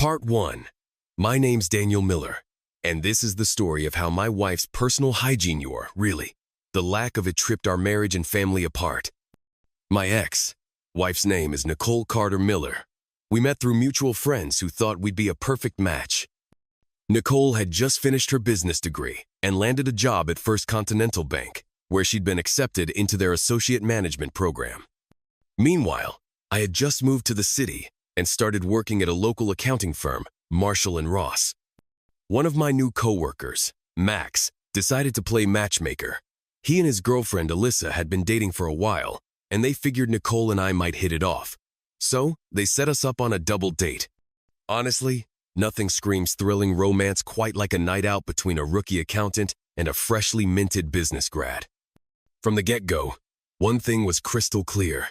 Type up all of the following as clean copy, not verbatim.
Part 1. My name's Daniel Miller, and this is the story of how my wife's personal hygiene the lack of it tripped our marriage and family apart. My ex-wife's name is Nicole Carter Miller. We met through mutual friends who thought we'd be a perfect match. Nicole had just finished her business degree and landed a job at First Continental Bank, where she'd been accepted into their associate management program. Meanwhile, I had just moved to the city and started working at a local accounting firm, Marshall & Ross. One of my new coworkers, Max, decided to play matchmaker. He and his girlfriend, Alyssa, had been dating for a while, and they figured Nicole and I might hit it off. So, they set us up on a double date. Honestly, nothing screams thrilling romance quite like a night out between a rookie accountant and a freshly minted business grad. From the get-go, one thing was crystal clear.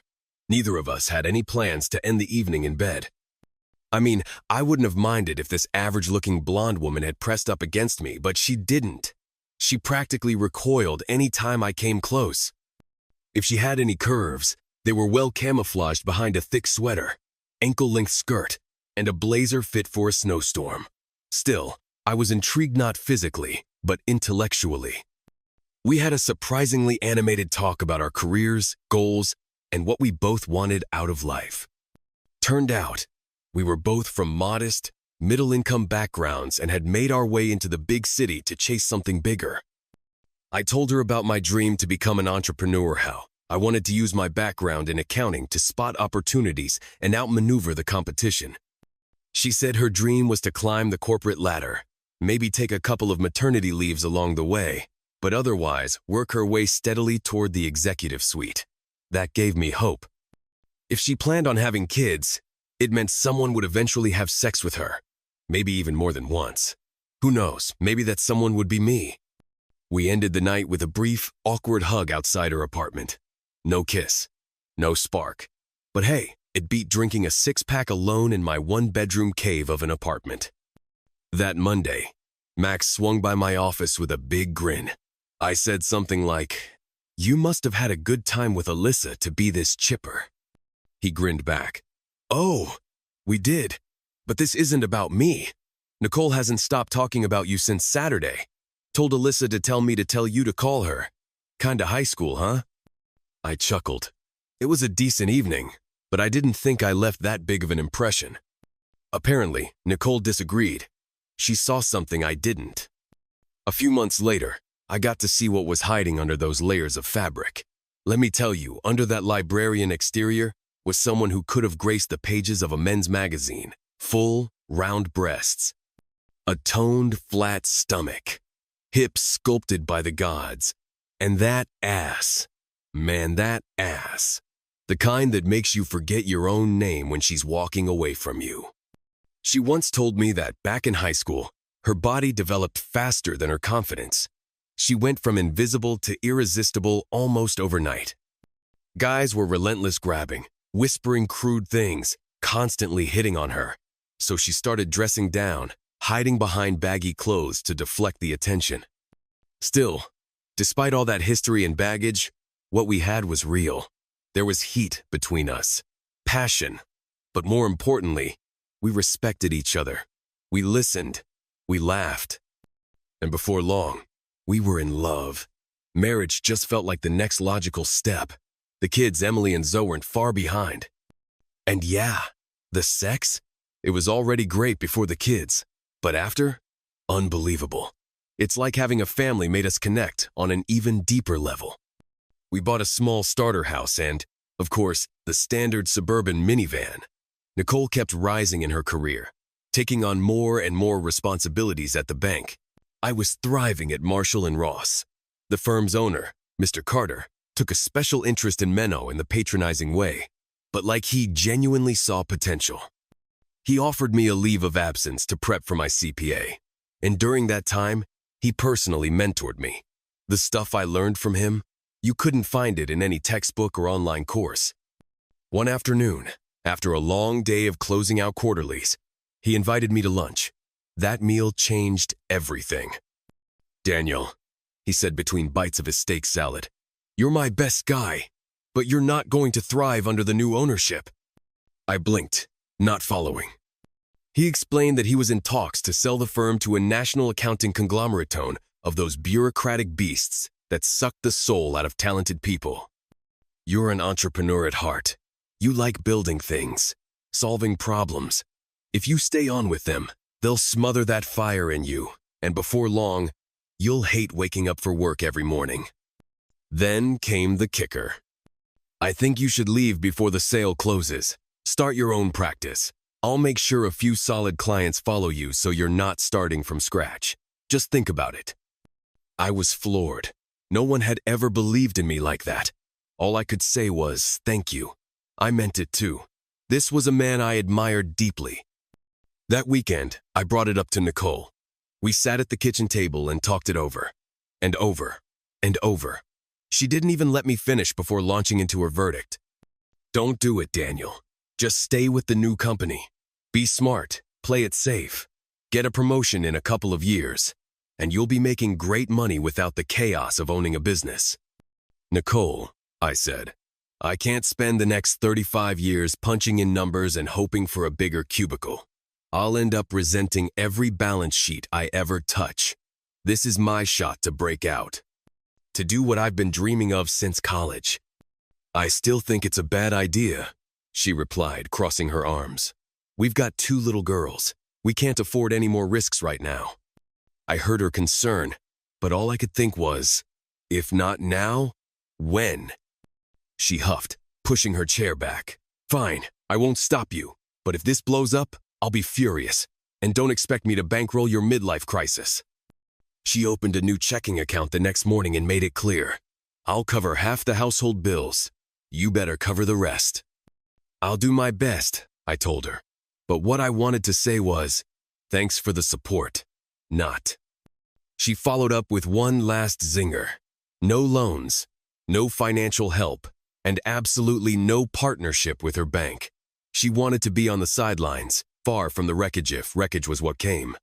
Neither of us had any plans to end the evening in bed. I mean, I wouldn't have minded if this average-looking blonde woman had pressed up against me, but she didn't. She practically recoiled any time I came close. If she had any curves, they were well camouflaged behind a thick sweater, ankle-length skirt, and a blazer fit for a snowstorm. Still, I was intrigued not physically, but intellectually. We had a surprisingly animated talk about our careers, goals, and what we both wanted out of life. Turned out, we were both from modest, middle-income backgrounds and had made our way into the big city to chase something bigger. I told her about my dream to become an entrepreneur, how I wanted to use my background in accounting to spot opportunities and outmaneuver the competition. She said her dream was to climb the corporate ladder, maybe take a couple of maternity leaves along the way, but otherwise work her way steadily toward the executive suite. That gave me hope. If she planned on having kids, it meant someone would eventually have sex with her, maybe even more than once. Who knows, maybe that someone would be me. We ended the night with a brief, awkward hug outside her apartment. No kiss, no spark. But hey, it beat drinking a six-pack alone in my one-bedroom cave of an apartment. That Monday, Max swung by my office with a big grin. I said something like, "You must have had a good time with Alyssa to be this chipper." He grinned back. "Oh, we did, but this isn't about me. Nicole hasn't stopped talking about you since Saturday. Told Alyssa to tell me to tell you to call her. Kinda high school, huh?" I chuckled. It was a decent evening, but I didn't think I left that big of an impression. Apparently, Nicole disagreed. She saw something I didn't. A few months later, I got to see what was hiding under those layers of fabric. Let me tell you, under that librarian exterior was someone who could have graced the pages of a men's magazine. Full, round breasts. A toned, flat stomach. Hips sculpted by the gods. And that ass. Man, that ass. The kind that makes you forget your own name when she's walking away from you. She once told me that back in high school, her body developed faster than her confidence. She went from invisible to irresistible almost overnight. Guys were relentless grabbing, whispering crude things, constantly hitting on her. So she started dressing down, hiding behind baggy clothes to deflect the attention. Still, despite all that history and baggage, what we had was real. There was heat between us, passion, but more importantly, we respected each other. We listened, we laughed, and before long, we were in love. Marriage just felt like the next logical step. The kids, Emily and Zoe, weren't far behind. And yeah, the sex? It was already great before the kids, but after? Unbelievable. It's like having a family made us connect on an even deeper level. We bought a small starter house and, of course, the standard suburban minivan. Nicole kept rising in her career, taking on more and more responsibilities at the bank. I was thriving at Marshall & Ross. The firm's owner, Mr. Carter, took a special interest in Menno in the patronizing way, but like he genuinely saw potential. He offered me a leave of absence to prep for my CPA, and during that time, he personally mentored me. The stuff I learned from him, you couldn't find it in any textbook or online course. One afternoon, after a long day of closing out quarterlies, he invited me to lunch. That meal changed everything. "Daniel," he said between bites of his steak salad, "you're my best guy, but you're not going to thrive under the new ownership." I blinked, not following. He explained that he was in talks to sell the firm to a national accounting conglomerate of those bureaucratic beasts that suck the soul out of talented people. You're an entrepreneur at heart. You like building things, solving problems. If you stay on with them, they'll smother that fire in you, and before long, you'll hate waking up for work every morning. Then came the kicker. I think you should leave before the sale closes. Start your own practice. I'll make sure a few solid clients follow you so you're not starting from scratch. Just think about it. I was floored. No one had ever believed in me like that. All I could say was, thank you. I meant it too. This was a man I admired deeply. That weekend, I brought it up to Nicole. We sat at the kitchen table and talked it over. And over. And over. She didn't even let me finish before launching into her verdict. Don't do it, Daniel. Just stay with the new company. Be smart. Play it safe. Get a promotion in a couple of years. And you'll be making great money without the chaos of owning a business. Nicole, I said, I can't spend the next 35 years punching in numbers and hoping for a bigger cubicle. I'll end up resenting every balance sheet I ever touch. This is my shot to break out. To do what I've been dreaming of since college. I still think it's a bad idea, she replied, crossing her arms. We've got 2 little girls. We can't afford any more risks right now. I heard her concern, but all I could think was, if not now, when? She huffed, pushing her chair back. Fine, I won't stop you, but if this blows up, I'll be furious, and don't expect me to bankroll your midlife crisis. She opened a new checking account the next morning and made it clear. I'll cover half the household bills. You better cover the rest. I'll do my best, I told her. But what I wanted to say was, thanks for the support. Not. She followed up with one last zinger. No loans, no financial help, and absolutely no partnership with her bank. She wanted to be on the sidelines, far from the wreckage if wreckage was what came.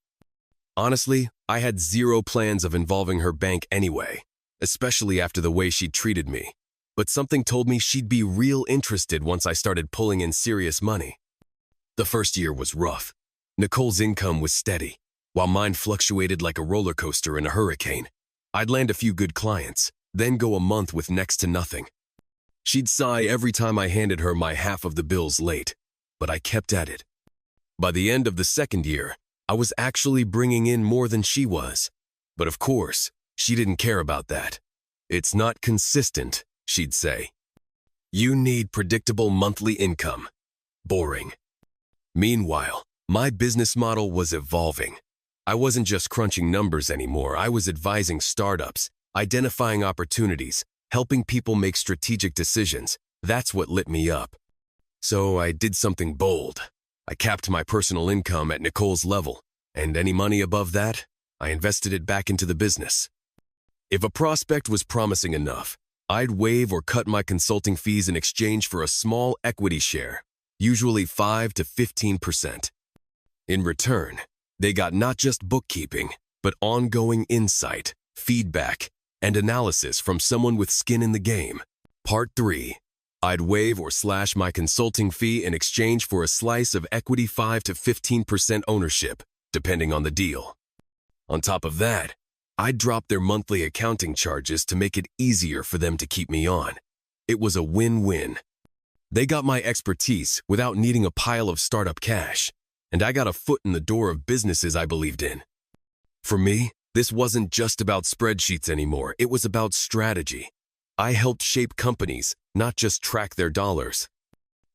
Honestly, I had zero plans of involving her bank anyway, especially after the way she'd treated me. But something told me she'd be real interested once I started pulling in serious money. The first year was rough. Nicole's income was steady, while mine fluctuated like a roller coaster in a hurricane. I'd land a few good clients, then go a month with next to nothing. She'd sigh every time I handed her my half of the bills late, but I kept at it. By the end of the second year, I was actually bringing in more than she was. But of course, she didn't care about that. It's not consistent, she'd say. You need predictable monthly income. Boring. Meanwhile, my business model was evolving. I wasn't just crunching numbers anymore. I was advising startups, identifying opportunities, helping people make strategic decisions. That's what lit me up. So I did something bold. I capped my personal income at Nicole's level, and any money above that, I invested it back into the business. If a prospect was promising enough, I'd waive or cut my consulting fees in exchange for a small equity share, usually 5 to 15%. In return, they got not just bookkeeping, but ongoing insight, feedback, and analysis from someone with skin in the game. Part 3. I'd waive or slash my consulting fee in exchange for a slice of equity 5 to 15% ownership, depending on the deal. On top of that, I'd drop their monthly accounting charges to make it easier for them to keep me on. It was a win-win. They got my expertise without needing a pile of startup cash, and I got a foot in the door of businesses I believed in. For me, this wasn't just about spreadsheets anymore. It was about strategy. I helped shape companies, not just track their dollars.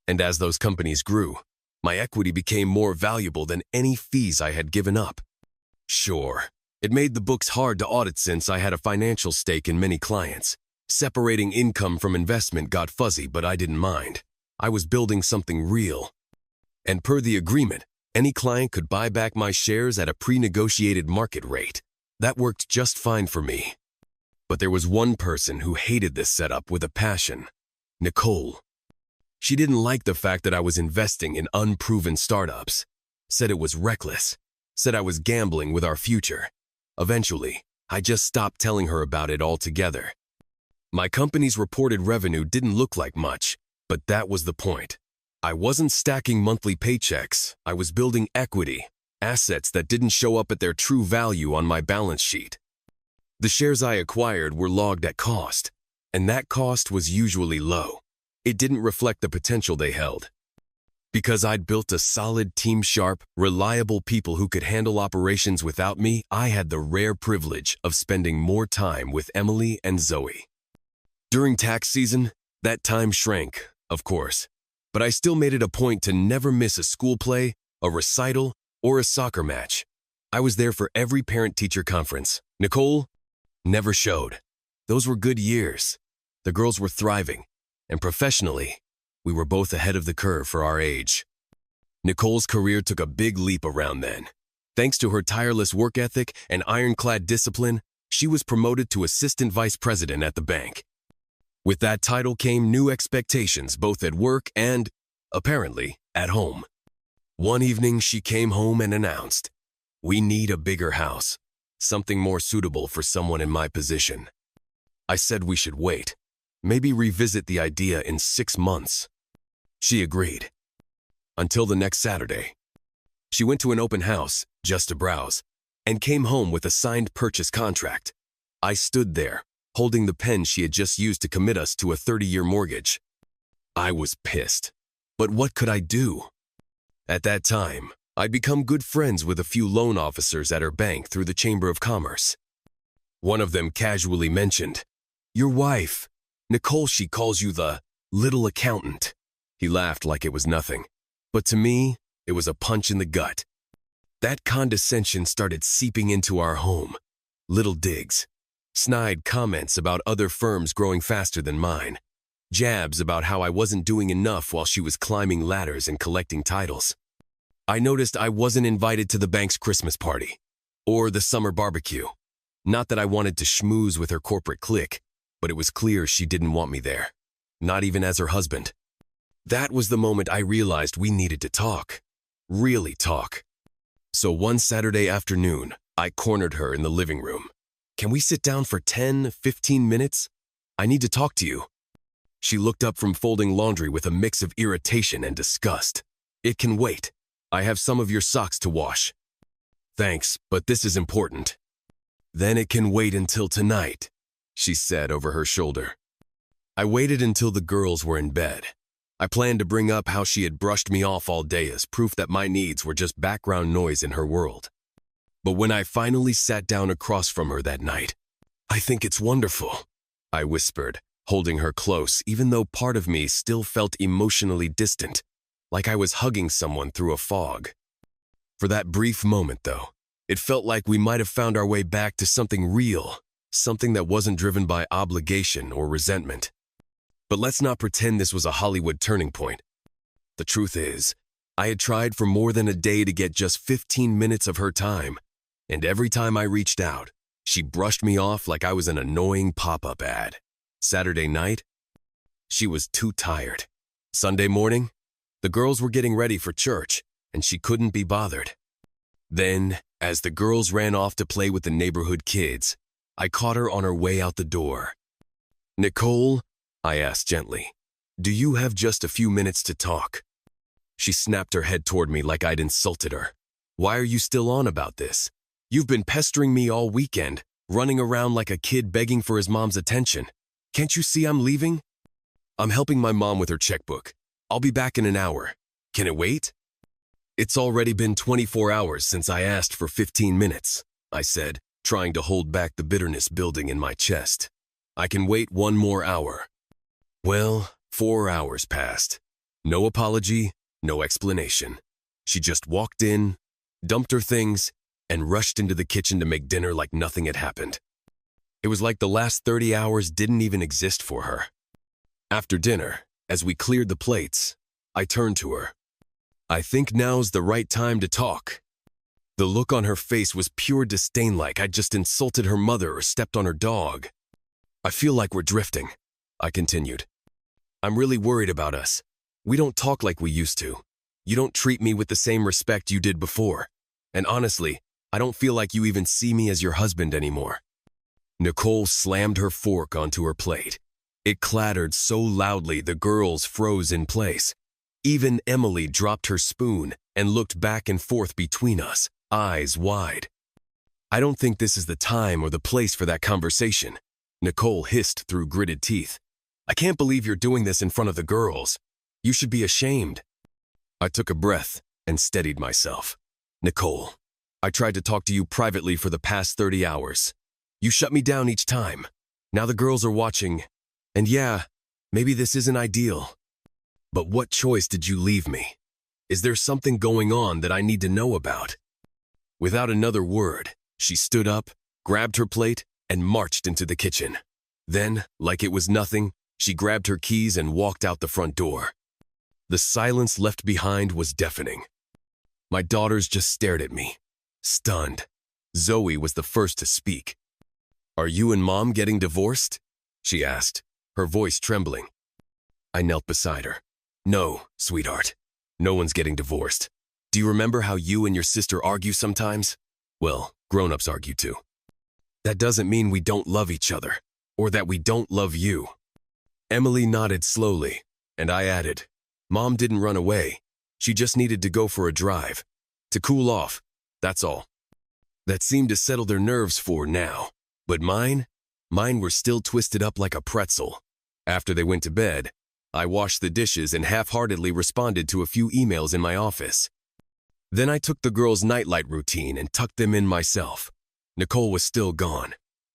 And as those companies grew, my equity became more valuable than any fees I had given up. Sure, it made the books hard to audit since I had a financial stake in many clients. Separating income from investment got fuzzy, but I didn't mind. I was building something real. And per the agreement, any client could buy back my shares at a pre-negotiated market rate. That worked just fine for me. But there was one person who hated this setup with a passion. Nicole. She didn't like the fact that I was investing in unproven startups. Said it was reckless. Said I was gambling with our future. Eventually, I just stopped telling her about it altogether. My company's reported revenue didn't look like much, but that was the point. I wasn't stacking monthly paychecks. I was building equity, assets that didn't show up at their true value on my balance sheet. The shares I acquired were logged at cost, and that cost was usually low. It didn't reflect the potential they held. Because I'd built a solid team, sharp, reliable people who could handle operations without me, I had the rare privilege of spending more time with Emily and Zoe. During tax season, that time shrank, of course, but I still made it a point to never miss a school play, a recital, or a soccer match. I was there for every parent-teacher conference. Nicole never showed. Those were good years. The girls were thriving, and professionally, we were both ahead of the curve for our age. Nicole's career took a big leap around then. Thanks to her tireless work ethic and ironclad discipline, she was promoted to assistant vice president at the bank. With that title came new expectations both at work and, apparently, at home. One evening, she came home and announced, "We need a bigger house, something more suitable for someone in my position." I said we should wait, maybe revisit the idea in 6 months. She agreed. Until the next Saturday. She went to an open house, just to browse, and came home with a signed purchase contract. I stood there, holding the pen she had just used to commit us to a 30-year mortgage. I was pissed. But what could I do? At that time, I'd become good friends with a few loan officers at her bank through the Chamber of Commerce. One of them casually mentioned, "Your wife, Nicole, she calls you the little accountant." He laughed like it was nothing. But to me, it was a punch in the gut. That condescension started seeping into our home. Little digs. Snide comments about other firms growing faster than mine. Jabs about how I wasn't doing enough while she was climbing ladders and collecting titles. I noticed I wasn't invited to the bank's Christmas party or the summer barbecue. Not that I wanted to schmooze with her corporate clique, but it was clear she didn't want me there, not even as her husband. That was the moment I realized we needed to talk, really talk. So one Saturday afternoon, I cornered her in the living room. "Can we sit down for 10, 15 minutes? I need to talk to you." She looked up from folding laundry with a mix of irritation and disgust. "It can wait. I have some of your socks to wash." "Thanks, but this is important." "Then it can wait until tonight," she said over her shoulder. I waited until the girls were in bed. I planned to bring up how she had brushed me off all day as proof that my needs were just background noise in her world. But when I finally sat down across from her that night, "I think it's wonderful," I whispered, holding her close, even though part of me still felt emotionally distant, like I was hugging someone through a fog. For that brief moment, though, it felt like we might have found our way back to something real, something that wasn't driven by obligation or resentment. But let's not pretend this was a Hollywood turning point. The truth is, I had tried for more than a day to get just 15 minutes of her time, and every time I reached out, she brushed me off like I was an annoying pop-up ad. Saturday night, she was too tired. Sunday morning, the girls were getting ready for church, and she couldn't be bothered. Then, as the girls ran off to play with the neighborhood kids, I caught her on her way out the door. "Nicole," I asked gently, "do you have just a few minutes to talk?" She snapped her head toward me like I'd insulted her. "Why are you still on about this? You've been pestering me all weekend, running around like a kid begging for his mom's attention. Can't you see I'm leaving?" "I'm helping my mom with her checkbook. I'll be back in an hour. Can it wait?" "It's already been 24 hours since I asked for 15 minutes, I said, trying to hold back the bitterness building in my chest. "I can wait one more hour." Well, 4 hours passed. No apology, no explanation. She just walked in, dumped her things, and rushed into the kitchen to make dinner like nothing had happened. It was like the last 30 hours didn't even exist for her. After dinner, as we cleared the plates, I turned to her. "I think now's the right time to talk." The look on her face was pure disdain, like I'd just insulted her mother or stepped on her dog. "I feel like we're drifting," I continued. "I'm really worried about us. We don't talk like we used to. You don't treat me with the same respect you did before. And honestly, I don't feel like you even see me as your husband anymore." Nicole slammed her fork onto her plate. It clattered so loudly the girls froze in place. Even Emily dropped her spoon and looked back and forth between us, eyes wide. "I don't think this is the time or the place for that conversation," Nicole hissed through gritted teeth. "I can't believe you're doing this in front of the girls. You should be ashamed." I took a breath and steadied myself. "Nicole, I tried to talk to you privately for the past 30 hours. You shut me down each time. Now the girls are watching, and yeah, maybe this isn't ideal. But what choice did you leave me? Is there something going on that I need to know about?" Without another word, she stood up, grabbed her plate, and marched into the kitchen. Then, like it was nothing, she grabbed her keys and walked out the front door. The silence left behind was deafening. My daughters just stared at me, stunned. Zoe was the first to speak. "Are you and Mom getting divorced?" she asked, her voice trembling. I knelt beside her. "No, sweetheart. No one's getting divorced. Do you remember how you and your sister argue sometimes? Well, grown-ups argue too. That doesn't mean we don't love each other, or that we don't love you." Emily nodded slowly, and I added, "Mom didn't run away. She just needed to go for a drive. To cool off, that's all." That seemed to settle their nerves for now, but mine were still twisted up like a pretzel. After they went to bed, I washed the dishes and half-heartedly responded to a few emails in my office. Then I took the girls' nightlight routine and tucked them in myself. Nicole was still gone,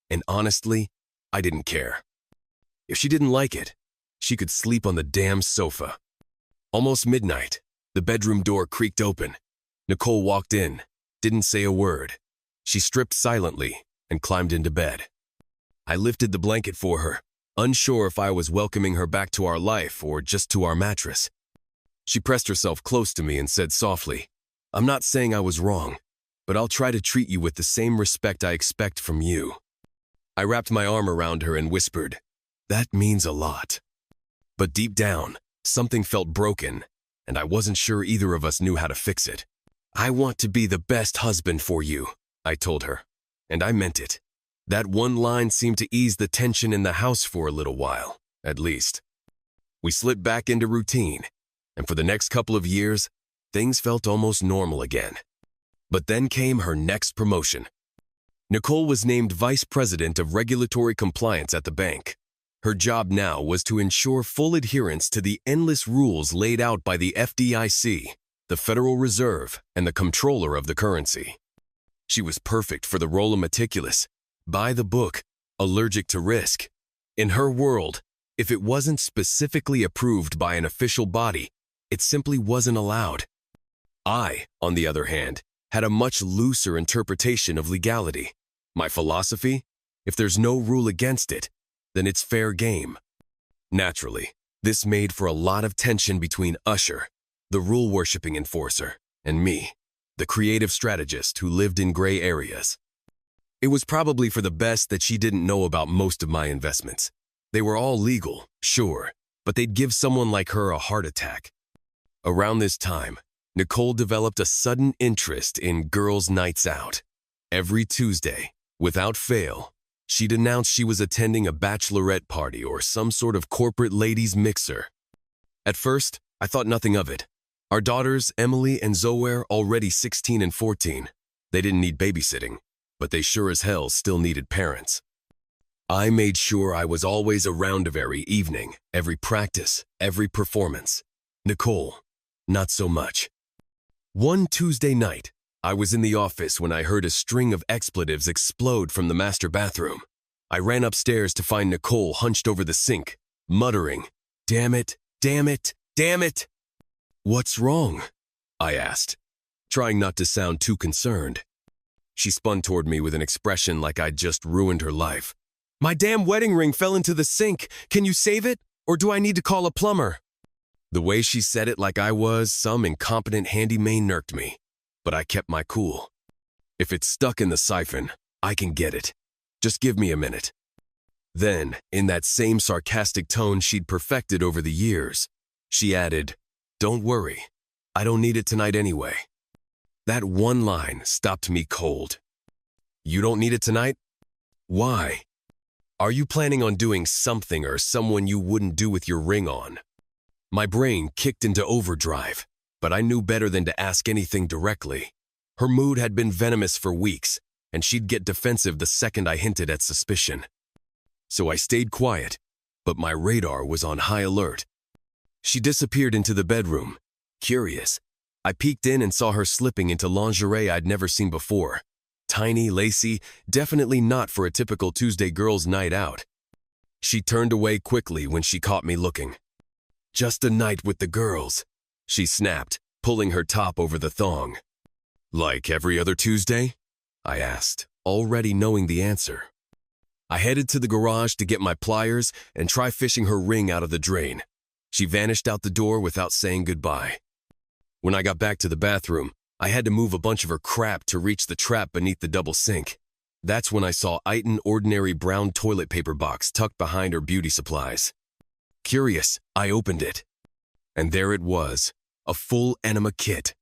and honestly, I didn't care. If she didn't like it, she could sleep on the damn sofa. Almost midnight, the bedroom door creaked open. Nicole walked in, didn't say a word. She stripped silently and climbed into bed. I lifted the blanket for her, unsure if I was welcoming her back to our life or just to our mattress. She pressed herself close to me and said softly, "I'm not saying I was wrong, but I'll try to treat you with the same respect I expect from you." I wrapped my arm around her and whispered, "That means a lot." But deep down, something felt broken, and I wasn't sure either of us knew how to fix it. "I want to be the best husband for you," I told her, and I meant it. That one line seemed to ease the tension in the house for a little while, at least. We slipped back into routine, and for the next couple of years, things felt almost normal again. But then came her next promotion. Nicole was named Vice President of Regulatory Compliance at the bank. Her job now was to ensure full adherence to the endless rules laid out by the FDIC, the Federal Reserve, and the Comptroller of the Currency. She was perfect for the role of meticulous, by the book, allergic to risk. In her world, if it wasn't specifically approved by an official body, it simply wasn't allowed. I, on the other hand, had a much looser interpretation of legality. My philosophy? If there's no rule against it, then it's fair game. Naturally, this made for a lot of tension between Usher, the rule-worshipping enforcer, and me, the creative strategist who lived in gray areas. It was probably for the best that she didn't know about most of my investments. They were all legal, sure, but they'd give someone like her a heart attack. Around this time, Nicole developed a sudden interest in girls' nights out. Every Tuesday, without fail, she'd announce she was attending a bachelorette party or some sort of corporate ladies' mixer. At first, I thought nothing of it. Our daughters, Emily and Zoe, already 16 and 14. They didn't need babysitting, but they sure as hell still needed parents. I made sure I was always around every evening, every practice, every performance. Nicole, not so much. One Tuesday night, I was in the office when I heard a string of expletives explode from the master bathroom. I ran upstairs to find Nicole hunched over the sink, muttering, "Damn it, damn it, damn it." "What's wrong?" I asked, trying not to sound too concerned. She spun toward me with an expression like I'd just ruined her life. "My damn wedding ring fell into the sink. Can you save it, or do I need to call a plumber?" The way she said it like I was some incompetent handyman irked me, but I kept my cool. "If it's stuck in the siphon, I can get it. Just give me a minute." Then, in that same sarcastic tone she'd perfected over the years, she added, "Don't worry, I don't need it tonight anyway." That one line stopped me cold. "You don't need it tonight? Why? Are you planning on doing something or someone you wouldn't do with your ring on?" My brain kicked into overdrive, but I knew better than to ask anything directly. Her mood had been venomous for weeks, and she'd get defensive the second I hinted at suspicion. So I stayed quiet, but my radar was on high alert. She disappeared into the bedroom. Curious, I peeked in and saw her slipping into lingerie I'd never seen before. Tiny, lacy, definitely not for a typical Tuesday girls' night out. She turned away quickly when she caught me looking. "Just a night with the girls," she snapped, pulling her top over the thong. "Like every other Tuesday?" I asked, already knowing the answer. I headed to the garage to get my pliers and try fishing her ring out of the drain. She vanished out the door without saying goodbye. When I got back to the bathroom, I had to move a bunch of her crap to reach the trap beneath the double sink. That's when I saw Iton ordinary brown toilet paper box tucked behind her beauty supplies. Curious, I opened it. And there it was, a full enema kit.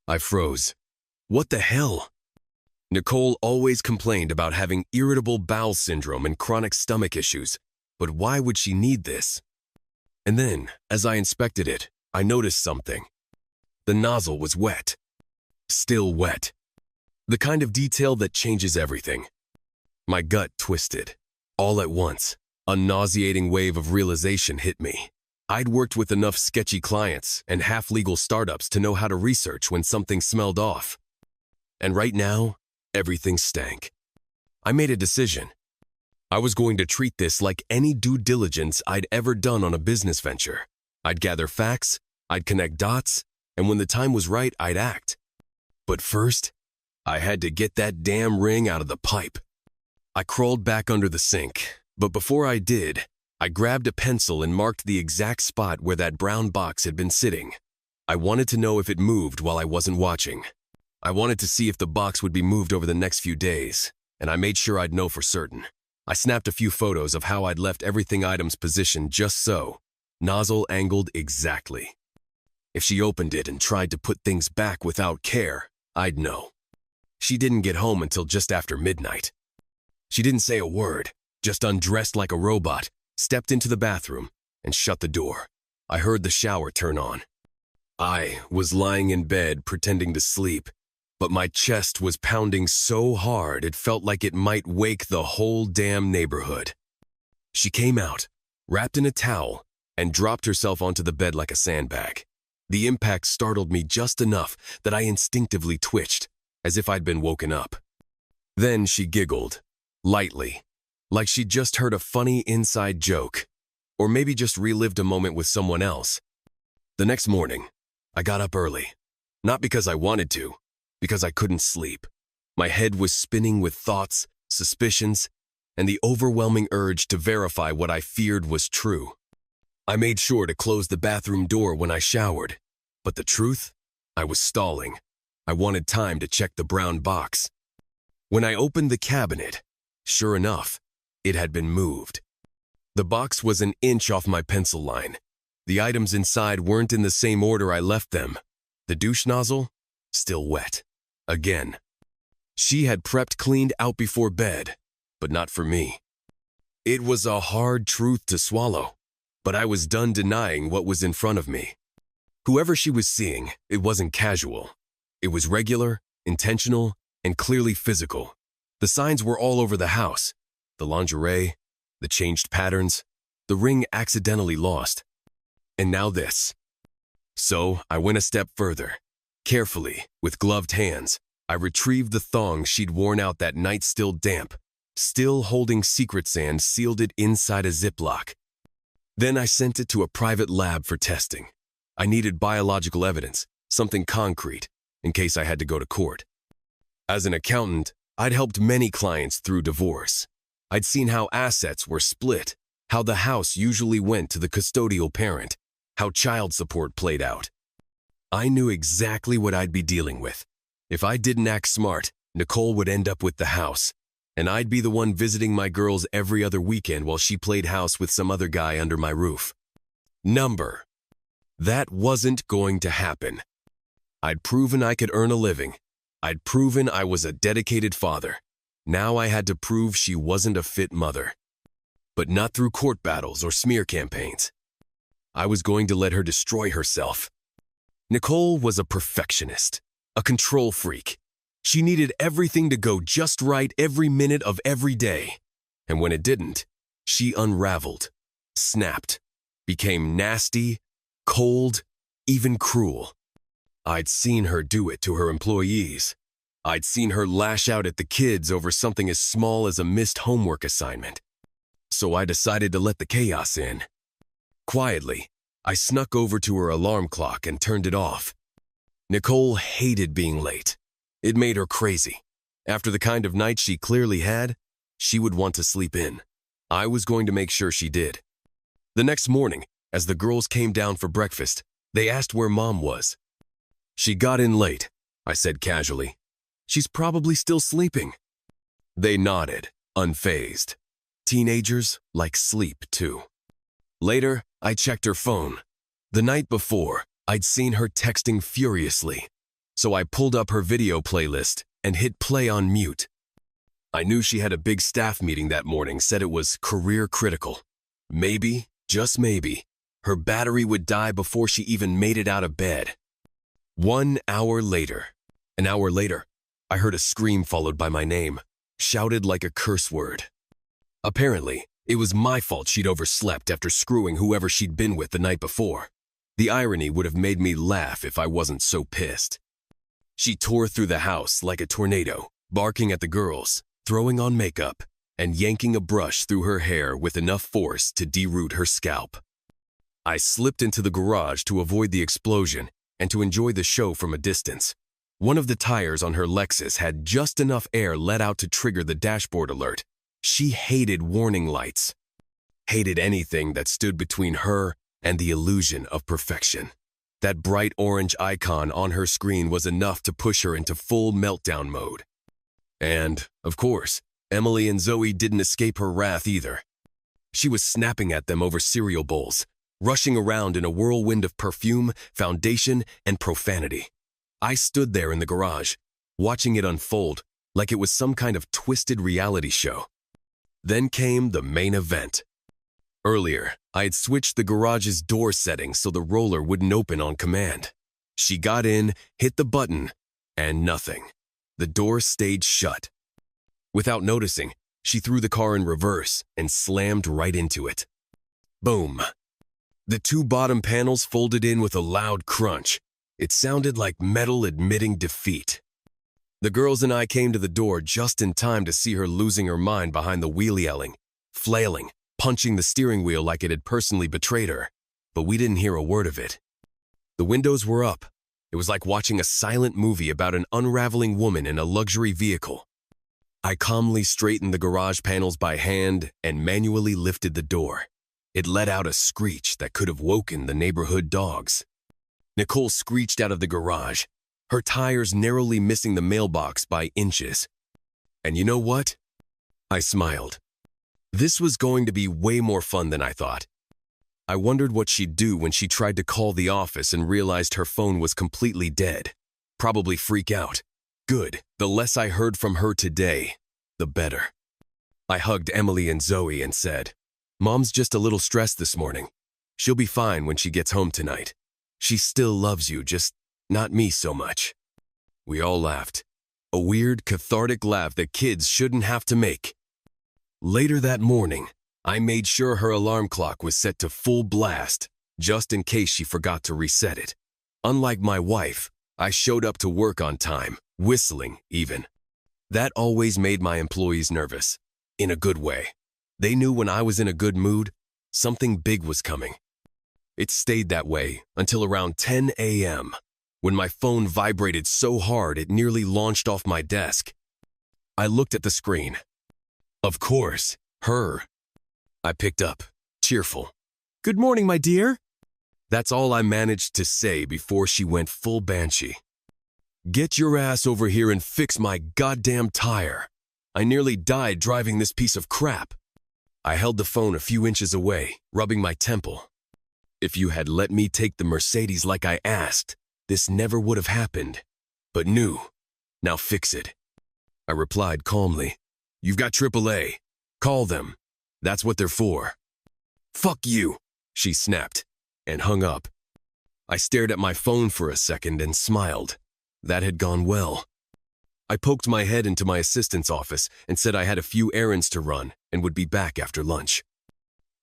I froze. What the hell? Nicole always complained about having irritable bowel syndrome and chronic stomach issues, but why would she need this? And then, as I inspected it, I noticed something. The nozzle was wet. Still wet. The kind of detail that changes everything. My gut twisted. All at once, a nauseating wave of realization hit me. I'd worked with enough sketchy clients and half-legal startups to know how to research when something smelled off. And right now, everything stank. I made a decision. I was going to treat this like any due diligence I'd ever done on a business venture. I'd gather facts, I'd connect dots, and when the time was right, I'd act. But first, I had to get that damn ring out of the pipe. I crawled back under the sink, but before I did, I grabbed a pencil and marked the exact spot where that brown box had been sitting. I wanted to know if it moved while I wasn't watching. I wanted to see if the box would be moved over the next few days, and I made sure I'd know for certain. I snapped a few photos of how I'd left everything items positioned just so, nozzle angled exactly. If she opened it and tried to put things back without care, I'd know. She didn't get home until just after midnight. She didn't say a word, just undressed like a robot, stepped into the bathroom, and shut the door. I heard the shower turn on. I was lying in bed pretending to sleep, but my chest was pounding so hard it felt like it might wake the whole damn neighborhood. She came out, wrapped in a towel, and dropped herself onto the bed like a sandbag. The impact startled me just enough that I instinctively twitched, as if I'd been woken up. Then she giggled, lightly, like she'd just heard a funny inside joke, or maybe just relived a moment with someone else. The next morning, I got up early, not because I wanted to, because I couldn't sleep. My head was spinning with thoughts, suspicions, and the overwhelming urge to verify what I feared was true. I made sure to close the bathroom door when I showered, but the truth? I was stalling. I wanted time to check the brown box. When I opened the cabinet, sure enough, it had been moved. The box was an inch off my pencil line. The items inside weren't in the same order I left them. The douche nozzle? Still wet. Again. She had prepped cleaned out before bed, but not for me. It was a hard truth to swallow, but I was done denying what was in front of me. Whoever she was seeing, it wasn't casual. It was regular, intentional, and clearly physical. The signs were all over the house. The lingerie, the changed patterns, the ring accidentally lost. And now this. So I went a step further. Carefully, with gloved hands, I retrieved the thong she'd worn out that night still damp. Still holding secret sand, sealed it inside a Ziploc. Then I sent it to a private lab for testing. I needed biological evidence, something concrete, in case I had to go to court. As an accountant, I'd helped many clients through divorce. I'd seen how assets were split, how the house usually went to the custodial parent, how child support played out. I knew exactly what I'd be dealing with. If I didn't act smart, Nicole would end up with the house, and I'd be the one visiting my girls every other weekend while she played house with some other guy under my roof. Number. That wasn't going to happen. I'd proven I could earn a living. I'd proven I was a dedicated father. Now I had to prove she wasn't a fit mother. But not through court battles or smear campaigns. I was going to let her destroy herself. Nicole was a perfectionist, a control freak. She needed everything to go just right every minute of every day. And when it didn't, she unraveled, snapped, became nasty, cold, even cruel. I'd seen her do it to her employees. I'd seen her lash out at the kids over something as small as a missed homework assignment. So I decided to let the chaos in. Quietly, I snuck over to her alarm clock and turned it off. Nicole hated being late. It made her crazy. After the kind of night she clearly had, she would want to sleep in. I was going to make sure she did. The next morning, as the girls came down for breakfast, they asked where Mom was. She got in late, I said casually. She's probably still sleeping. They nodded, unfazed. Teenagers like sleep, too. Later, I checked her phone. The night before, I'd seen her texting furiously. So I pulled up her video playlist and hit play on mute. I knew she had a big staff meeting that morning, said it was career critical. Maybe, just maybe, her battery would die before she even made it out of bed. 1 hour later, I heard a scream followed by my name, shouted like a curse word. Apparently, it was my fault she'd overslept after screwing whoever she'd been with the night before. The irony would have made me laugh if I wasn't so pissed. She tore through the house like a tornado, barking at the girls, throwing on makeup, and yanking a brush through her hair with enough force to deroot her scalp. I slipped into the garage to avoid the explosion and to enjoy the show from a distance. One of the tires on her Lexus had just enough air let out to trigger the dashboard alert. She hated warning lights, hated anything that stood between her and the illusion of perfection. That bright orange icon on her screen was enough to push her into full meltdown mode. And, of course, Emily and Zoe didn't escape her wrath either. She was snapping at them over cereal bowls, rushing around in a whirlwind of perfume, foundation, and profanity. I stood there in the garage, watching it unfold like it was some kind of twisted reality show. Then came the main event. Earlier, I had switched the garage's door settings so the roller wouldn't open on command. She got in, hit the button, and nothing. The door stayed shut. Without noticing, she threw the car in reverse and slammed right into it. Boom. The two bottom panels folded in with a loud crunch. It sounded like metal admitting defeat. The girls and I came to the door just in time to see her losing her mind behind the wheel, yelling, flailing, punching the steering wheel like it had personally betrayed her. But we didn't hear a word of it. The windows were up. It was like watching a silent movie about an unraveling woman in a luxury vehicle. I calmly straightened the garage panels by hand and manually lifted the door. It let out a screech that could have woken the neighborhood dogs. Nicole screeched out of the garage, her tires narrowly missing the mailbox by inches. And you know what? I smiled. This was going to be way more fun than I thought. I wondered what she'd do when she tried to call the office and realized her phone was completely dead. Probably freak out. Good. The less I heard from her today, the better. I hugged Emily and Zoe and said, "Mom's just a little stressed this morning. She'll be fine when she gets home tonight. She still loves you, just not me so much." We all laughed. A weird, cathartic laugh that kids shouldn't have to make. Later that morning, I made sure her alarm clock was set to full blast, just in case she forgot to reset it. Unlike my wife, I showed up to work on time, whistling even. That always made my employees nervous, in a good way. They knew when I was in a good mood, something big was coming. It stayed that way until around 10 a.m., when my phone vibrated so hard it nearly launched off my desk. I looked at the screen. Of course, her. I picked up, cheerful. "Good morning, my dear." That's all I managed to say before she went full banshee. "Get your ass over here and fix my goddamn tire. I nearly died driving this piece of crap." I held the phone a few inches away, rubbing my temple. If you had let me take the Mercedes like I asked, this never would have happened. But new. Now fix it. I replied calmly. "You've got AAA. Call them. That's what they're for." "Fuck you," she snapped. and hung up. I stared at my phone for a second and smiled. That had gone well. I poked my head into my assistant's office and said I had a few errands to run and would be back after lunch.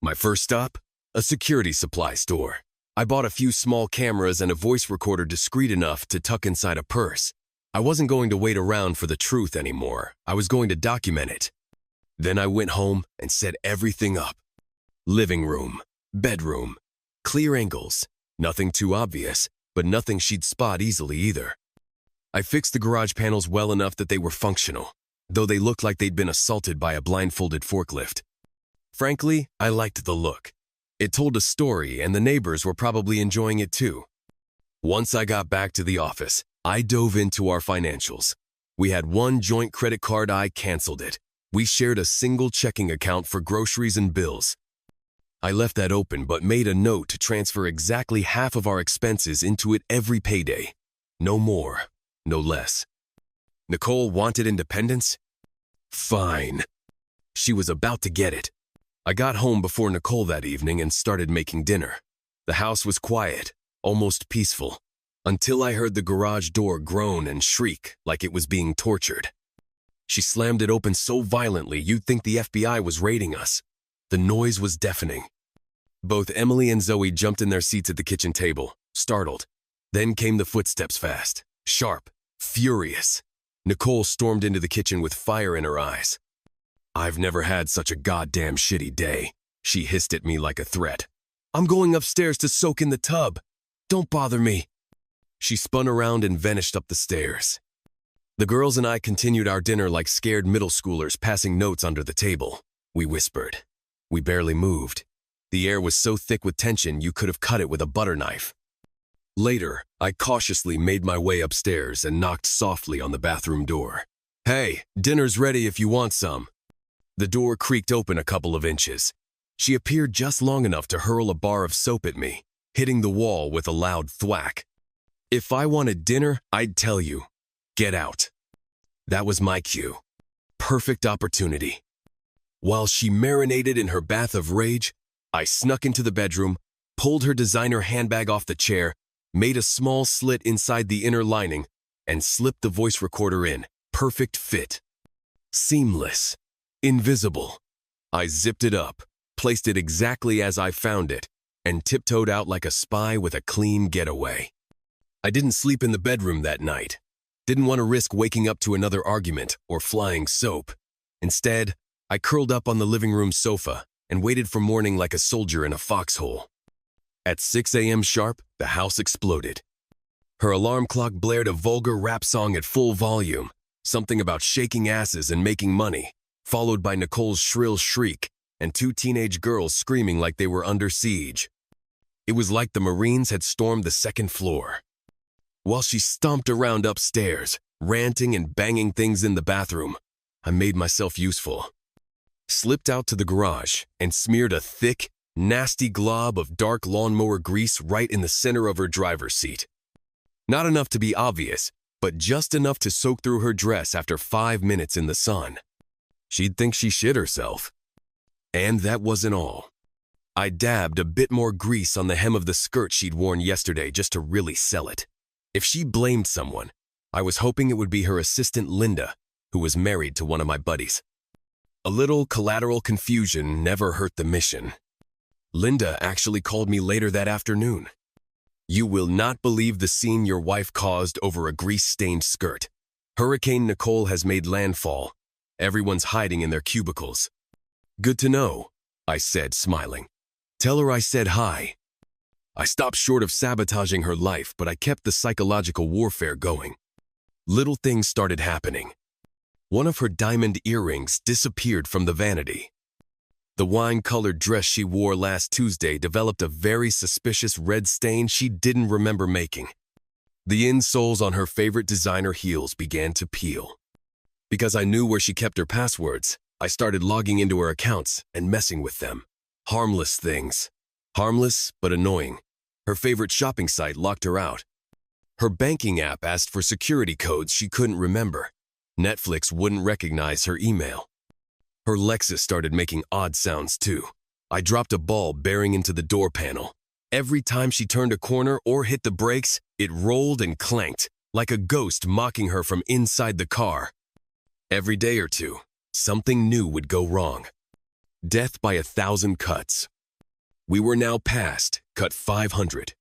My first stop? A security supply store. I bought a few small cameras and a voice recorder discreet enough to tuck inside a purse. I wasn't going to wait around for the truth anymore. I was going to document it. Then I went home and set everything up. Living room, bedroom, clear angles. Nothing too obvious, but nothing she'd spot easily either. I fixed the garage panels well enough that they were functional, though they looked like they'd been assaulted by a blindfolded forklift. Frankly, I liked the look. It told a story, and the neighbors were probably enjoying it too. Once I got back to the office, I dove into our financials. We had one joint credit card. I canceled it. We shared a single checking account for groceries and bills. I left that open but made a note to transfer exactly half of our expenses into it every payday. No more, no less. Nicole wanted independence? Fine. She was about to get it. I got home before Nicole that evening and started making dinner. The house was quiet, almost peaceful, until I heard the garage door groan and shriek like it was being tortured. She slammed it open so violently you'd think the FBI was raiding us. The noise was deafening. Both Emily and Zoe jumped in their seats at the kitchen table, startled. Then came the footsteps fast, sharp, furious. Nicole stormed into the kitchen with fire in her eyes. "I've never had such a goddamn shitty day," she hissed at me like a threat. "I'm going upstairs to soak in the tub. Don't bother me." She spun around and vanished up the stairs. The girls and I continued our dinner like scared middle schoolers passing notes under the table. We whispered. We barely moved. The air was so thick with tension you could have cut it with a butter knife. Later, I cautiously made my way upstairs and knocked softly on the bathroom door. "Hey, dinner's ready if you want some." The door creaked open a couple of inches. She appeared just long enough to hurl a bar of soap at me, hitting the wall with a loud thwack. If I wanted dinner, I'd tell you. Get out. That was my cue. Perfect opportunity. While she marinated in her bath of rage, I snuck into the bedroom, pulled her designer handbag off the chair, made a small slit inside the inner lining, and slipped the voice recorder in. Perfect fit. Seamless. Invisible. I zipped it up, placed it exactly as I found it, and tiptoed out like a spy with a clean getaway. I didn't sleep in the bedroom that night. Didn't want to risk waking up to another argument or flying soap. Instead, I curled up on the living room sofa and waited for morning like a soldier in a foxhole. At 6 a.m. sharp, the house exploded. Her alarm clock blared a vulgar rap song at full volume, something about shaking asses and making money, followed by Nicole's shrill shriek and two teenage girls screaming like they were under siege. It was like the Marines had stormed the second floor. While she stomped around upstairs, ranting and banging things in the bathroom, I made myself useful. Slipped out to the garage and smeared a thick, nasty glob of dark lawnmower grease right in the center of her driver's seat. Not enough to be obvious, but just enough to soak through her dress after 5 minutes in the sun. She'd think she shit herself. And that wasn't all. I dabbed a bit more grease on the hem of the skirt she'd worn yesterday just to really sell it. If she blamed someone, I was hoping it would be her assistant Linda, who was married to one of my buddies. A little collateral confusion never hurt the mission. Linda actually called me later that afternoon. "You will not believe the scene your wife caused over a grease-stained skirt. Hurricane Nicole has made landfall. Everyone's hiding in their cubicles." "Good to know," I said, smiling. "Tell her I said hi." I stopped short of sabotaging her life, but I kept the psychological warfare going. Little things started happening. One of her diamond earrings disappeared from the vanity. The wine-colored dress she wore last Tuesday developed a very suspicious red stain she didn't remember making. The insoles on her favorite designer heels began to peel. Because I knew where she kept her passwords, I started logging into her accounts and messing with them. Harmless things. Harmless, but annoying. Her favorite shopping site locked her out. Her banking app asked for security codes she couldn't remember. Netflix wouldn't recognize her email. Her Lexus started making odd sounds too. I dropped a ball bearing into the door panel. Every time she turned a corner or hit the brakes, it rolled and clanked, like a ghost mocking her from inside the car. Every day or two, something new would go wrong. Death by 1,000 cuts. We were now past cut 500.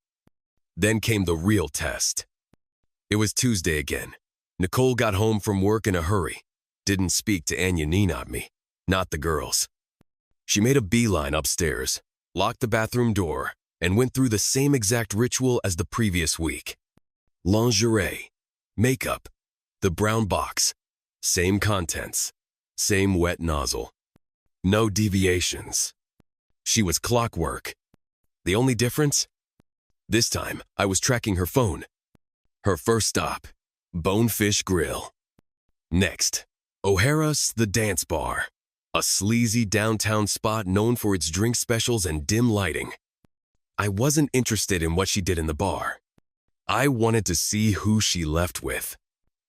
Then came the real test. It was Tuesday again. Nicole got home from work in a hurry. Didn't speak to Anya Nina me, not the girls. She made a beeline upstairs, locked the bathroom door, and went through the same exact ritual as the previous week. Lingerie, makeup, the brown box, same contents, same wet nozzle. No deviations. She was clockwork. The only difference? This time, I was tracking her phone. Her first stop, Bonefish Grill. Next, O'Hara's The Dance Bar, a sleazy downtown spot known for its drink specials and dim lighting. I wasn't interested in what she did in the bar. I wanted to see who she left with.